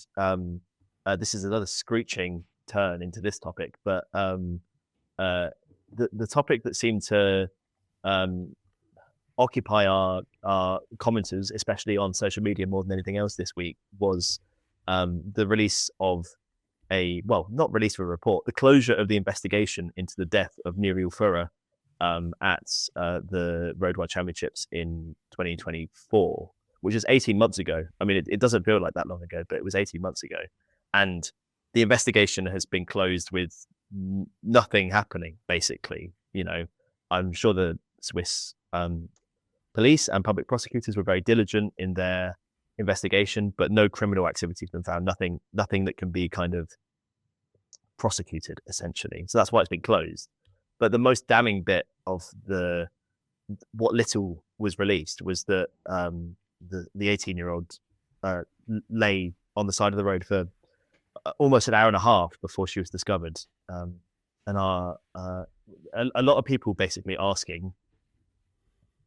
this is another screeching turn into this topic. But the topic that seemed to occupy our commenters, especially on social media more than anything else this week, was the release of not release of a report, the closure of the investigation into the death of Muriel Furrer at the Road Wide Championships in 2024, which is 18 months ago. I mean, it doesn't feel like that long ago, but it was 18 months ago. And the investigation has been closed with nothing happening, basically. I'm sure the Swiss police and public prosecutors were very diligent in their investigation, but no criminal activity has been found. Nothing that can be kind of prosecuted, essentially. So that's why it's been closed. But the most damning bit of what little was released was that the 18-year-old lay on the side of the road for almost an hour and a half before she was discovered. And a lot of people basically asking,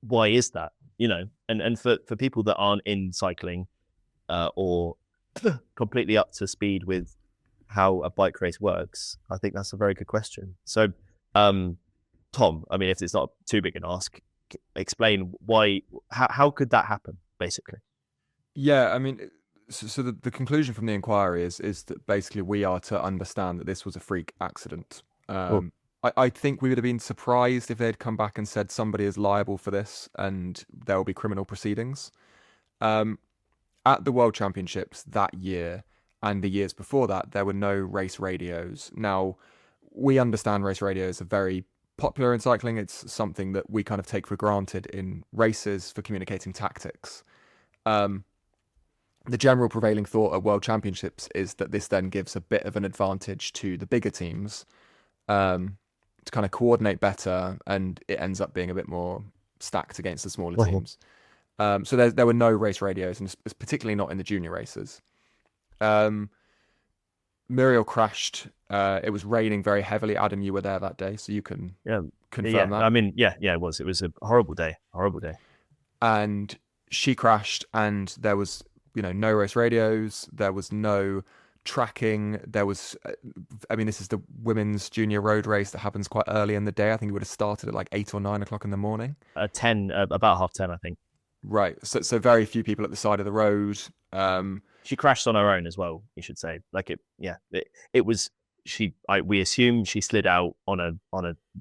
why is that? And for people that aren't in cycling or completely up to speed with how a bike race works, I think that's a very good question. So, Tom, I mean, if it's not too big an ask, explain how could that happen, basically? Yeah, I mean, so the conclusion from the inquiry is that basically we are to understand that this was a freak accident. I think we would have been surprised if they'd come back and said somebody is liable for this and there will be criminal proceedings. At the World Championships that year and the years before that, there were no race radios. Now, we understand race radios are very popular in cycling. It's something that we kind of take for granted in races for communicating tactics. The general prevailing thought at World Championships is that this then gives a bit of an advantage to the bigger teams to kind of coordinate better, and it ends up being a bit more stacked against the smaller teams. So there were no race radios, and particularly not in the junior races. Muriel crashed. It was raining very heavily. Adam, you were there that day, so you can confirm that. I mean, it was. It was a horrible day. And she crashed, and there was, no race radios. There was no tracking. There was, this is the women's junior road race that happens quite early in the day. I think it would have started at like 8 or 9 o'clock in the morning. About 10:30, I think. Right. So very few people at the side of the road. She crashed on her own as well, you should say. It was we assume she slid out on a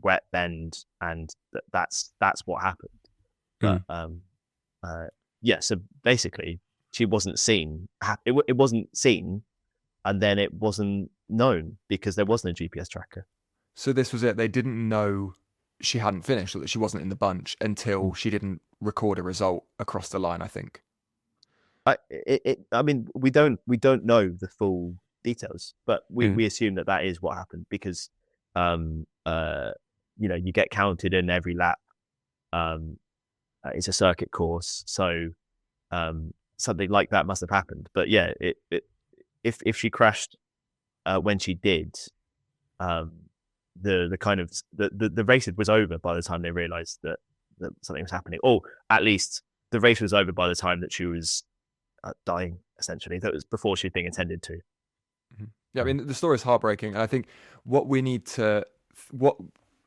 wet bend, and that's what happened. But so basically she wasn't seen. It wasn't seen, and then it wasn't known because there wasn't a GPS tracker. So this was it. They didn't know she hadn't finished, or that she wasn't in the bunch until she didn't record a result across the line, I think. We don't know the full details, but we assume that is what happened because you get counted in every lap. It's a circuit course, so something like that must have happened. But yeah, if she crashed when she did, the race was over by the time they realized that something was happening, or at least the race was over by the time that she was dying, essentially. That was before she was being attended to. Yeah, I mean, the story is heartbreaking, and I think what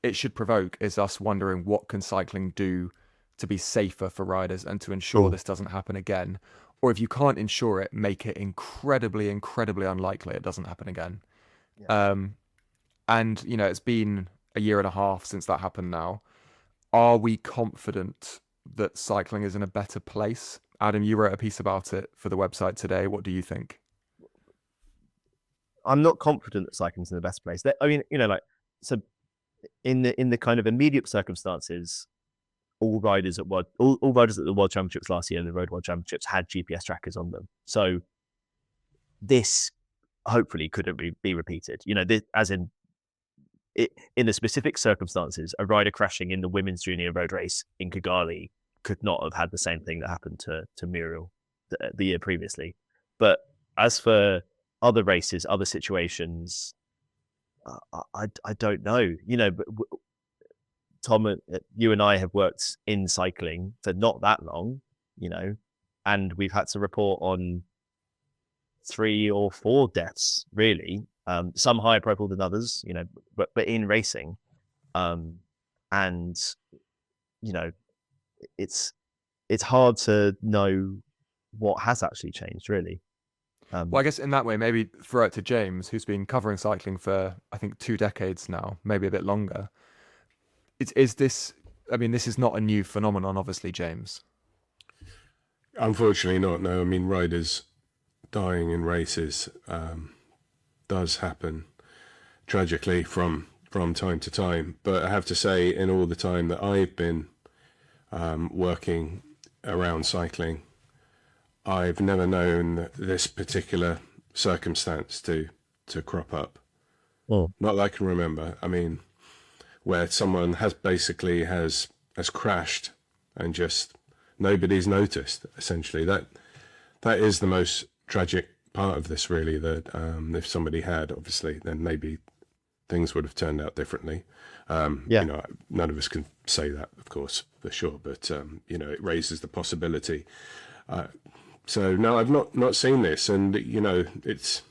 it should provoke is us wondering, what can cycling do to be safer for riders and to ensure this doesn't happen again? Or if you can't ensure it, make it incredibly, incredibly unlikely it doesn't happen again. Yeah. And, it's been a year and a half since that happened now. Are we confident that cycling is in a better place? Adam, you wrote a piece about it for the website today. What do you think? I'm not confident that cycling's in the best place. I mean, so in the kind of immediate circumstances, all riders at the World Championships last year, the Road World Championships, had GPS trackers on them. So this hopefully couldn't be repeated. As in the specific circumstances, a rider crashing in the women's junior road race in Kigali could not have had the same thing that happened to Muriel the year previously. But as for other races, other situations, I don't know. But Tom, you and I have worked in cycling for not that long, and we've had to report on 3 or 4 deaths, really. Some higher profile than others, but in racing, and it's hard to know what has actually changed, really. Well, I guess in that way, maybe throw it to James, who's been covering cycling for, I think, 2 decades now, maybe a bit longer. Is this, I mean, this is not a new phenomenon, obviously, James. Unfortunately not, no. I mean, riders dying in races does happen tragically from time to time. But I have to say, in all the time that I've been working around cycling, I've never known this particular circumstance to crop up. Not that I can remember. I mean, where someone has crashed and just nobody's noticed. Essentially, that is the most tragic part of this, really. That if somebody had, obviously, then maybe things would have turned out differently. None of us can say that, of course, for sure. But it raises the possibility. So no, I've not seen this, and it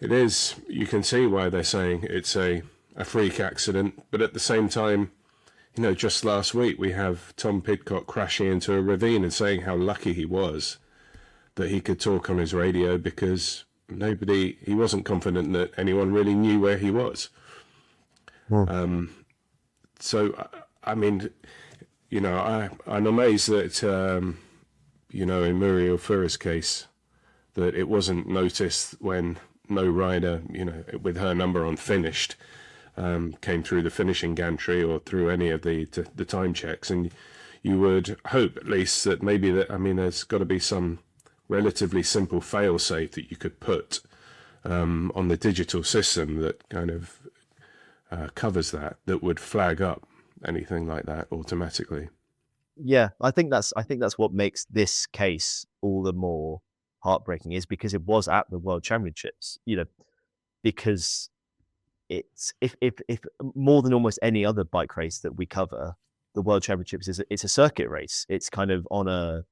is. You can see why they're saying it's a freak accident, but at the same time, just last week we have Tom Pidcock crashing into a ravine and saying how lucky he was that he could talk on his radio because he wasn't confident that anyone really knew where he was. So I mean, I'm amazed that in Muriel Fura's case, that it wasn't noticed when no rider, with her number on finished, came through the finishing gantry or through any of the time checks. And you would hope at least that maybe there's got to be some relatively simple fail-safe that you could put on the digital system that kind of covers that would flag up anything like that automatically. Yeah, I think that's what makes this case all the more heartbreaking, is because it was at the World Championships, because it's if more than almost any other bike race that we cover, the World Championships it's a circuit race. It's kind of on a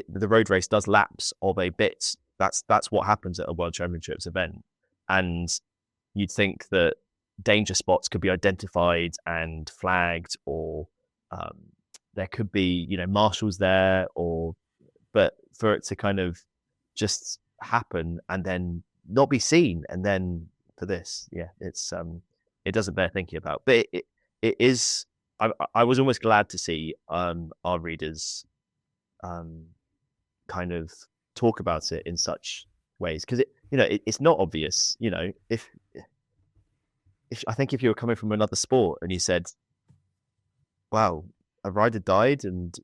the road race does laps of a bit. That's what happens at a World Championships event, and you'd think that danger spots could be identified and flagged, or there could be marshals there, but for it to kind of just happen and then not be seen, and then for this, it's it doesn't bear thinking about. But it is. I was almost glad to see our readers kind of talk about it in such ways, because it's not obvious. If I think if you were coming from another sport and you said, wow, a rider died and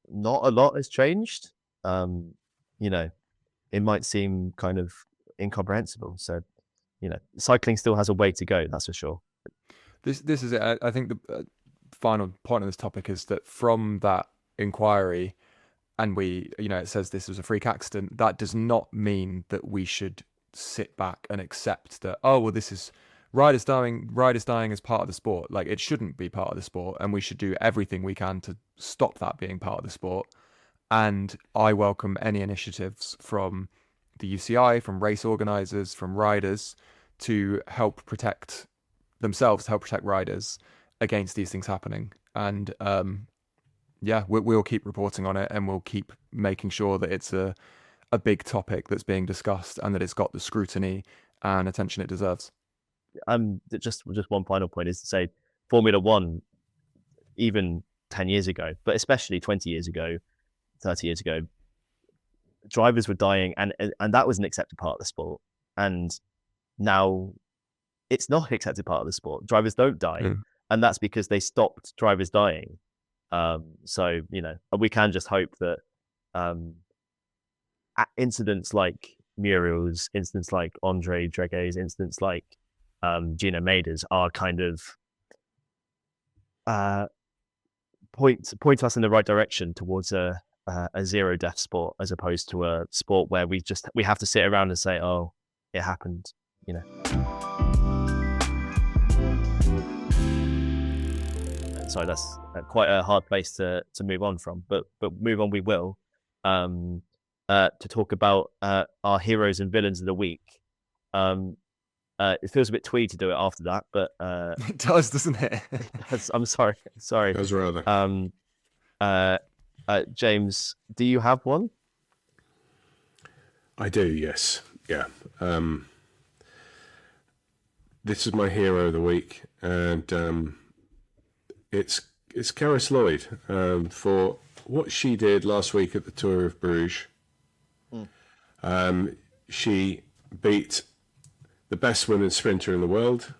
not a lot has changed, it might seem kind of incomprehensible. So, cycling still has a way to go, that's for sure. This is it. I think the final point on this topic is that from that inquiry, and it says this was a freak accident, that does not mean that we should sit back and accept that, this is riders dying as part of the sport. Like, it shouldn't be part of the sport, and we should do everything we can to stop that being part of the sport. And I welcome any initiatives from the UCI, from race organisers, from riders to help protect themselves, to help protect riders. against these things happening. And we'll keep reporting on it, and we'll keep making sure that it's a big topic that's being discussed and that it's got the scrutiny and attention it deserves. Just one final point is to say Formula One, even 10 years ago, but especially 20 years ago, 30 years ago, drivers were dying, and that was an accepted part of the sport. And now it's not an accepted part of the sport. Drivers don't die, and that's because they stopped drivers dying. So, we can just hope that incidents like Muriel's, incidents like Andre Drege's, incidents like Gino Mader's are kind of point us in the right direction towards a zero death sport, as opposed to a sport where we have to sit around and say, oh, it happened, So that's quite a hard place to move on from, but move on we will, to talk about our heroes and villains of the week. It feels a bit twee to do it after that, but it does, doesn't it? I'm sorry. It does rather. James, do you have one? I do, yes. Yeah. This is my hero of the week, and it's Karis Lloyd for what she did last week at the Tour of Bruges. She beat the best women's sprinter in the world,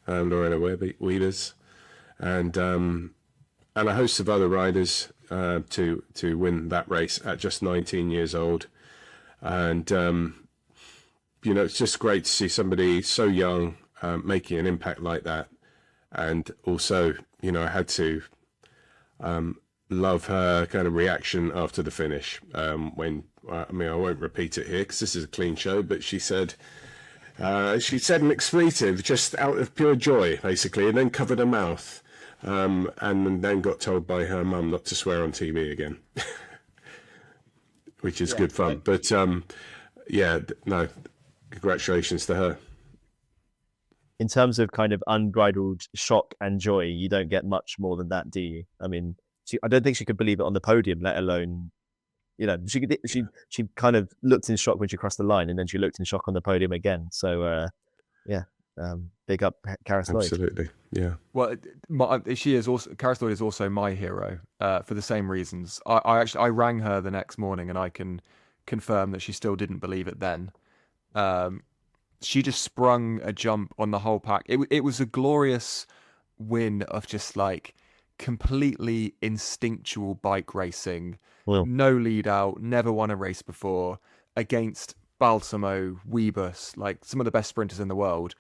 Lorena Wiebes, and a host of other riders to win that race at just 19 years old. And it's just great to see somebody so young making an impact like that. And also, I had to love her kind of reaction after the finish, when I won't repeat it here because this is a clean show, but she said an expletive just out of pure joy, basically, and then covered her mouth, and then got told by her mum not to swear on TV again, which is good fun. But no, congratulations to her. In terms of kind of unbridled shock and joy, you don't get much more than that, do you? I mean, I don't think she could believe it on the podium, let alone, she kind of looked in shock when she crossed the line, and then she looked in shock on the podium again. So, big up Karis Lloyd. Absolutely, yeah. Well, Karis Lloyd is also my hero for the same reasons. I rang her the next morning, and I can confirm that she still didn't believe it then. She just sprung a jump on the whole pack. It was a glorious win of just like completely instinctual bike racing. Well, no lead out, never won a race before, against Balsamo, Wiebes, like some of the best sprinters in the world.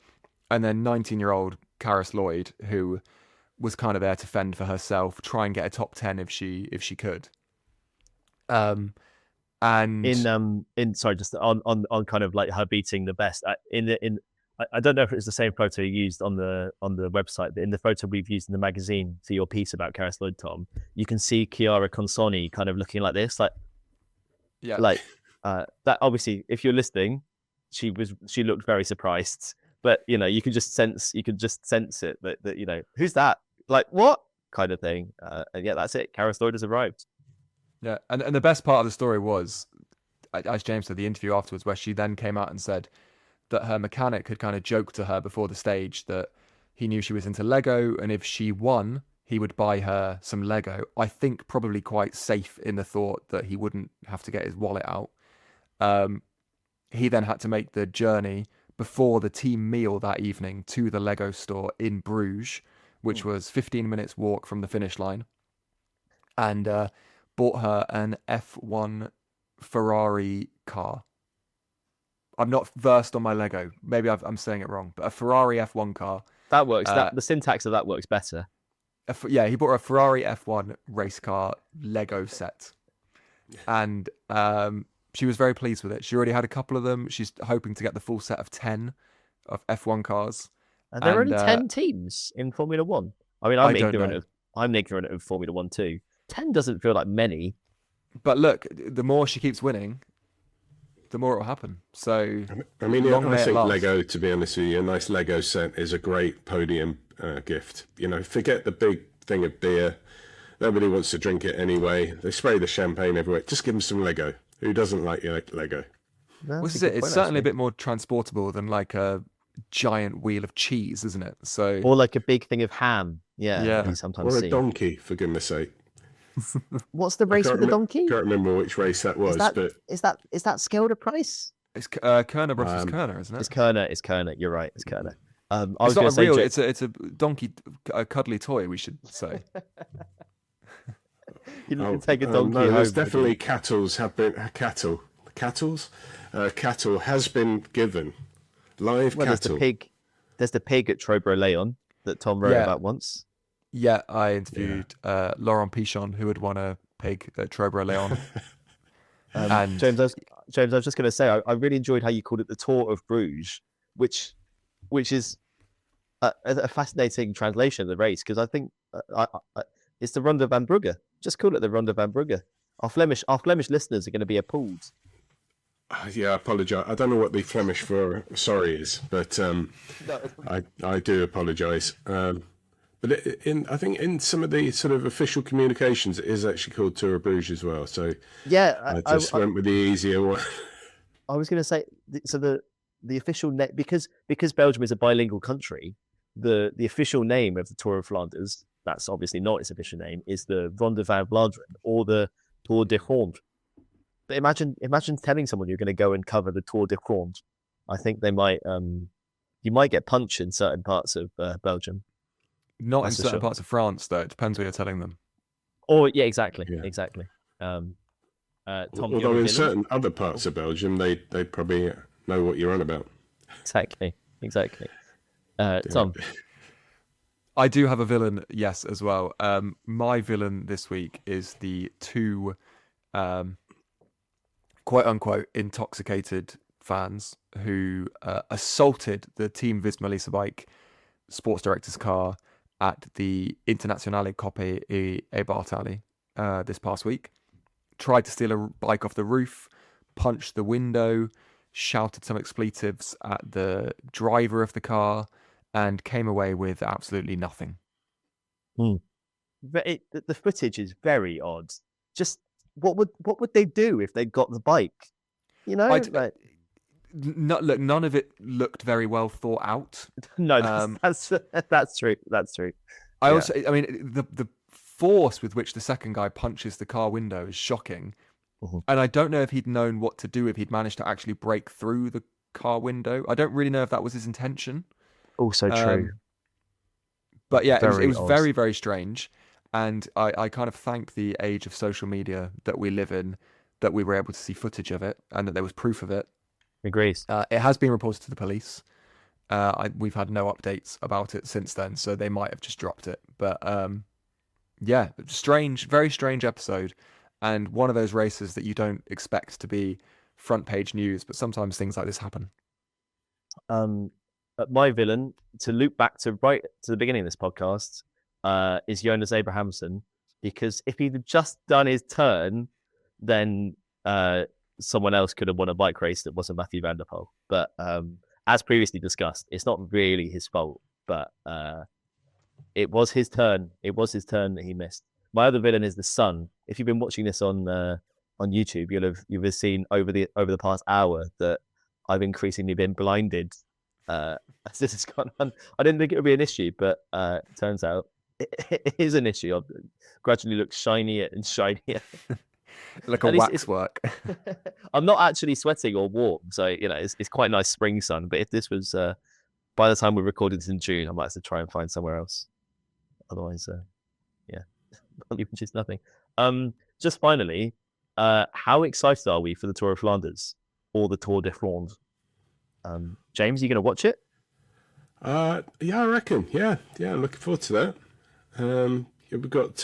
And then 19-year-old Karis Lloyd, who was kind of there to fend for herself, try and get a top 10 if she could. And sorry, just on kind of like her beating the best I don't know if it's the same photo you used on the website, but in the photo we've used in the magazine for your piece about Karis Lloyd, Tom, you can see Chiara Consoni kind of looking like this, that obviously, if you're listening, she looked very surprised, but you could just sense it that who's that, like what kind of thing, and that's it. Karis Lloyd has arrived. Yeah, and the best part of the story was, as James said, the interview afterwards, where she then came out and said that her mechanic had kind of joked to her before the stage that he knew she was into Lego, and if she won, he would buy her some Lego. I think probably quite safe in the thought that he wouldn't have to get his wallet out. He then had to make the journey before the team meal that evening to the Lego store in Bruges, which was 15 minutes walk from the finish line, and bought her an F1 Ferrari car. I'm not versed on my Lego. Maybe I'm saying it wrong, but a Ferrari F1 car. That works. The syntax of that works better. He bought a Ferrari F1 race car Lego set. And she was very pleased with it. She already had a couple of them. She's hoping to get the full set of 10 of F1 cars. And there are only 10 teams in Formula One. I mean, I'm ignorant of Formula One too. 10 doesn't feel like many. But look, the more she keeps winning, the more it will happen. So, I think Lego, to be honest with you, a nice Lego set is a great podium gift. You know, forget the big thing of beer. Nobody wants to drink it anyway. They spray the champagne everywhere. Just give them some Lego. Who doesn't like Lego? No, This that's is a it. good It's point, certainly a actually. bit more transportable than like a giant wheel of cheese, isn't it? So Or like a big thing of ham. Yeah, Yeah. that you sometimes Or a see. donkey, for goodness sake. What's the I race can't, with the rem- donkey? can't remember which race that was, but Is that Skelder Price? it's Kerner versus Um, Kerner, isn't it? It's Kerner. It's Kerner. You're right. It's Kerner. I It's was not going a to say, real. Ja- It's a donkey, a cuddly toy. We should say. you can take a no, donkey home. there's with you. definitely cattle has been given. Live Well, cattle. There's the pig at Trobro Leon that Tom wrote Yeah. about once. Yeah, I interviewed Laurent Pichon, who had won a pig at Trobro Leon. And- James, I was just going to say, I really enjoyed how you called it the Tour of Bruges, which is a fascinating translation of the race, because I think it's the Ronde van Brugge. Just call it the Ronde van Brugge. Our Flemish listeners are going to be appalled. Yeah, I apologise. I don't know what the Flemish for sorry is, but I do apologise. But I think in some of the sort of official communications, it is actually called Tour of Bruges as well. So Yeah, I just went with the easier one. I was going to say, so the official name, because Belgium is a bilingual country, the official name of the Tour of Flanders, that's obviously not its official name, is the Ronde van Vlaanderen or the Tour de Flandre. But imagine telling someone you're going to go and cover the Tour de Flandre. I think they might, you might get punched in certain parts of Belgium. Not That's in for certain sure. parts of France, though. It depends what you're telling them. Or yeah, exactly. Yeah. Tom, do you have Although a in feeling? certain other parts of Belgium, they probably know what you're on about. Exactly. Tom, I do have a villain, yes, as well. My villain this week is the two, quote unquote, intoxicated fans who assaulted the Team Visma Lease Bike sports director's car at the Internazionale Coppe e Bartali this past week. Tried to steal a bike off the roof, punched the window, shouted some expletives at the driver of the car, and came away with absolutely nothing. the footage is very odd. Just what would they do if they got the bike? You know, Look, none of it looked very well thought out. no, that's true. That's true. I mean, the force with which the second guy punches the car window is shocking. Mhm. And I don't know if he'd known what to do if he'd managed to actually break through the car window. I don't really know if that was his intention. Also true. But yeah, it Very was odd. very, very strange. And I kind of thank the age of social media that we live in that we were able to see footage of it and that there was proof of it. Agrees. It has been reported to the police. We've had no updates about it since then, so they might have just dropped it. But yeah, strange, very strange episode. And one of those races that you don't expect to be front page news, but sometimes things like this happen. My villain, to loop back to the beginning of this podcast, is Jonas Abrahamsson, because if he'd have just done his turn, then someone else could have won a bike race that wasn't Matthew van der Poel. But as previously discussed, it's not really his fault, but it was his turn. It was his turn that he missed. My other villain is the sun. If you've been watching this on YouTube, you'll have seen over the past hour that I've increasingly been blinded as this has gone on. I didn't think it would be an issue, but it turns out it is an issue. I've gradually looked shinier and shinier. Like a At least waxwork. I'm not actually sweating or warm, so it's quite nice spring sun. But if this was by the time we recorded this in June, I might have to try and find somewhere else. Otherwise, yeah, which is nothing. Just finally, how excited are we for the Tour of Flanders or the Tour de Flandre? James, are you going to watch it? Yeah, I reckon. Yeah, I'm looking forward to that. We've got,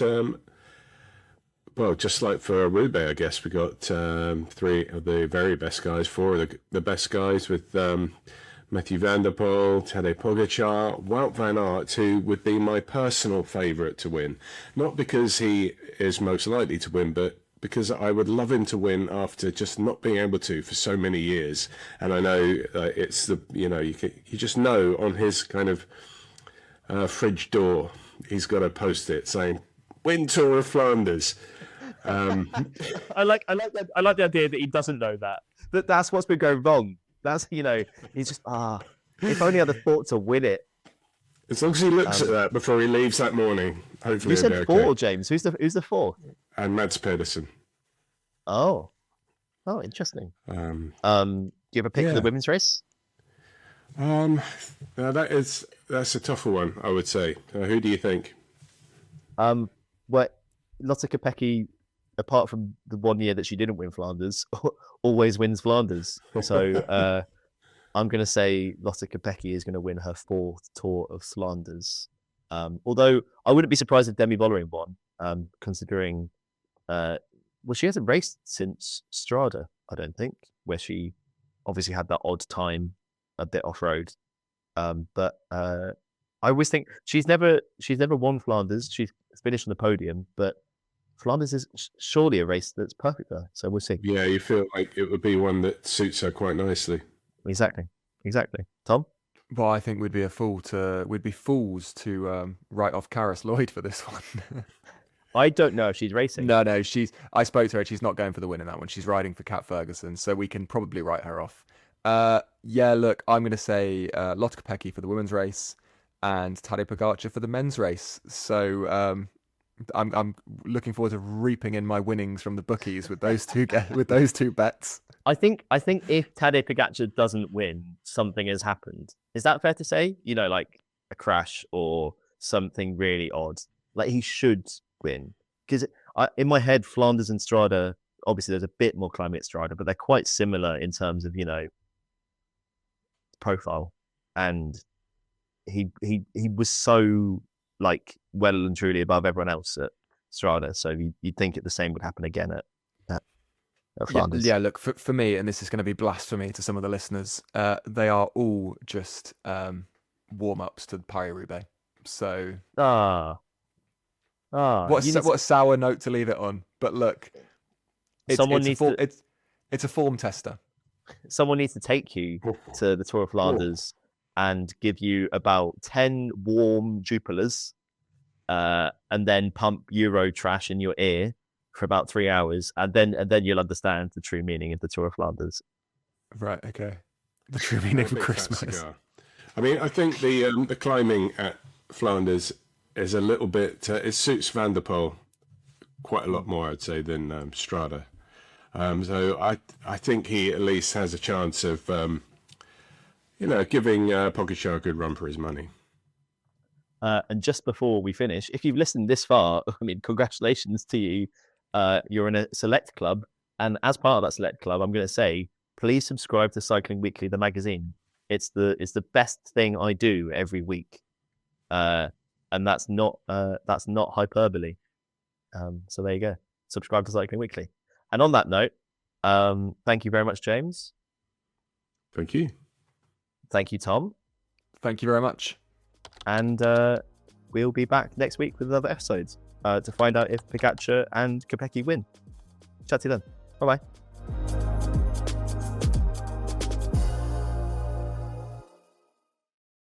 well, just like for Roubaix, I guess, we got 3 of the very best guys, 4 of the best guys with Matthew van der Poel, Tadej Pogacar, Wout van Aert, who would be my personal favourite to win. Not because he is most likely to win, but because I would love him to win after just not being able to for so many years. And I know it's you just know on his kind of fridge door, he's got a post-it saying, "Win Tour of Flanders." I like that. I like the idea that he doesn't know that. That's what's been going wrong. That's he's just if only I'd have thought to win it. As long as he looks at that before he leaves that morning, hopefully You he'll be said okay. 4, James. Who's the 4? And Mads Pedersen. Oh, interesting. Do you have a pick for the Yeah. women's race? Now that's a tougher one, I would say. Who do you think? Well, Lotte Kopecky, apart from the one year that she didn't win Flanders, always wins Flanders. So I'm going to say Lotte Kopecky is going to win her 4th Tour of Flanders. Although I wouldn't be surprised if Demi Vollering won, considering, she hasn't raced since Strada, I don't think, where she obviously had that odd time a bit off-road. But I always think she's never won Flanders. She's finished on the podium, but Flanders is surely a race that's perfect for her. So we'll see. Yeah, you feel like it would be one that suits her quite nicely. Exactly. Tom? Well, I think we'd be fools to write off Karis Lloyd for this one. I don't know if she's racing. No, I spoke to her. She's not going for the win in that one. She's riding for Kat Ferguson, so we can probably write her off. Look, I'm going to say Lotte Kopecky for the women's race and Tadej Pogacar for the men's race. So I'm looking forward to reaping in my winnings from the bookies with those two bets. I think if Tadej Pogacar doesn't win, something has happened. Is that fair to say? Like a crash or something really odd. Like he should win, because in my head, Flanders and Strada, obviously there's a bit more climate at Strada, but they're quite similar in terms of profile. And he was so like well and truly above everyone else at Strada, so you'd think the same would happen again at Flanders. Yeah, look, for me, and this is going to be blasphemy to some of the listeners, they are all just warm-ups to Paris-Roubaix. So what a sour note to leave it on. But look, it's a form tester. Someone needs to take you to the Tour of Flanders and give you about 10 warm Jupilers, and then pump Euro trash in your ear for about 3 hours, and then you'll understand the true meaning of the Tour of Flanders. Right. Okay. The true meaning of Christmas. I mean, I think the climbing at Flanders is a little bit. It suits Van der Poel quite a lot more, I'd say, than Strada. So I think he at least has a chance of, giving Pogacar a good run for his money. And just before we finish, if you've listened this far, I mean, congratulations to you. You're in a select club, and as part of that select club, I'm going to say, please subscribe to Cycling Weekly, the magazine. It's the best thing I do every week, and that's not hyperbole. So there you go. Subscribe to Cycling Weekly. And on that note, thank you very much, James. Thank you. Thank you, Tom. Thank you very much. And we'll be back next week with another episode to find out if Pogacar and Kopecky win. Chat to you then. Bye-bye.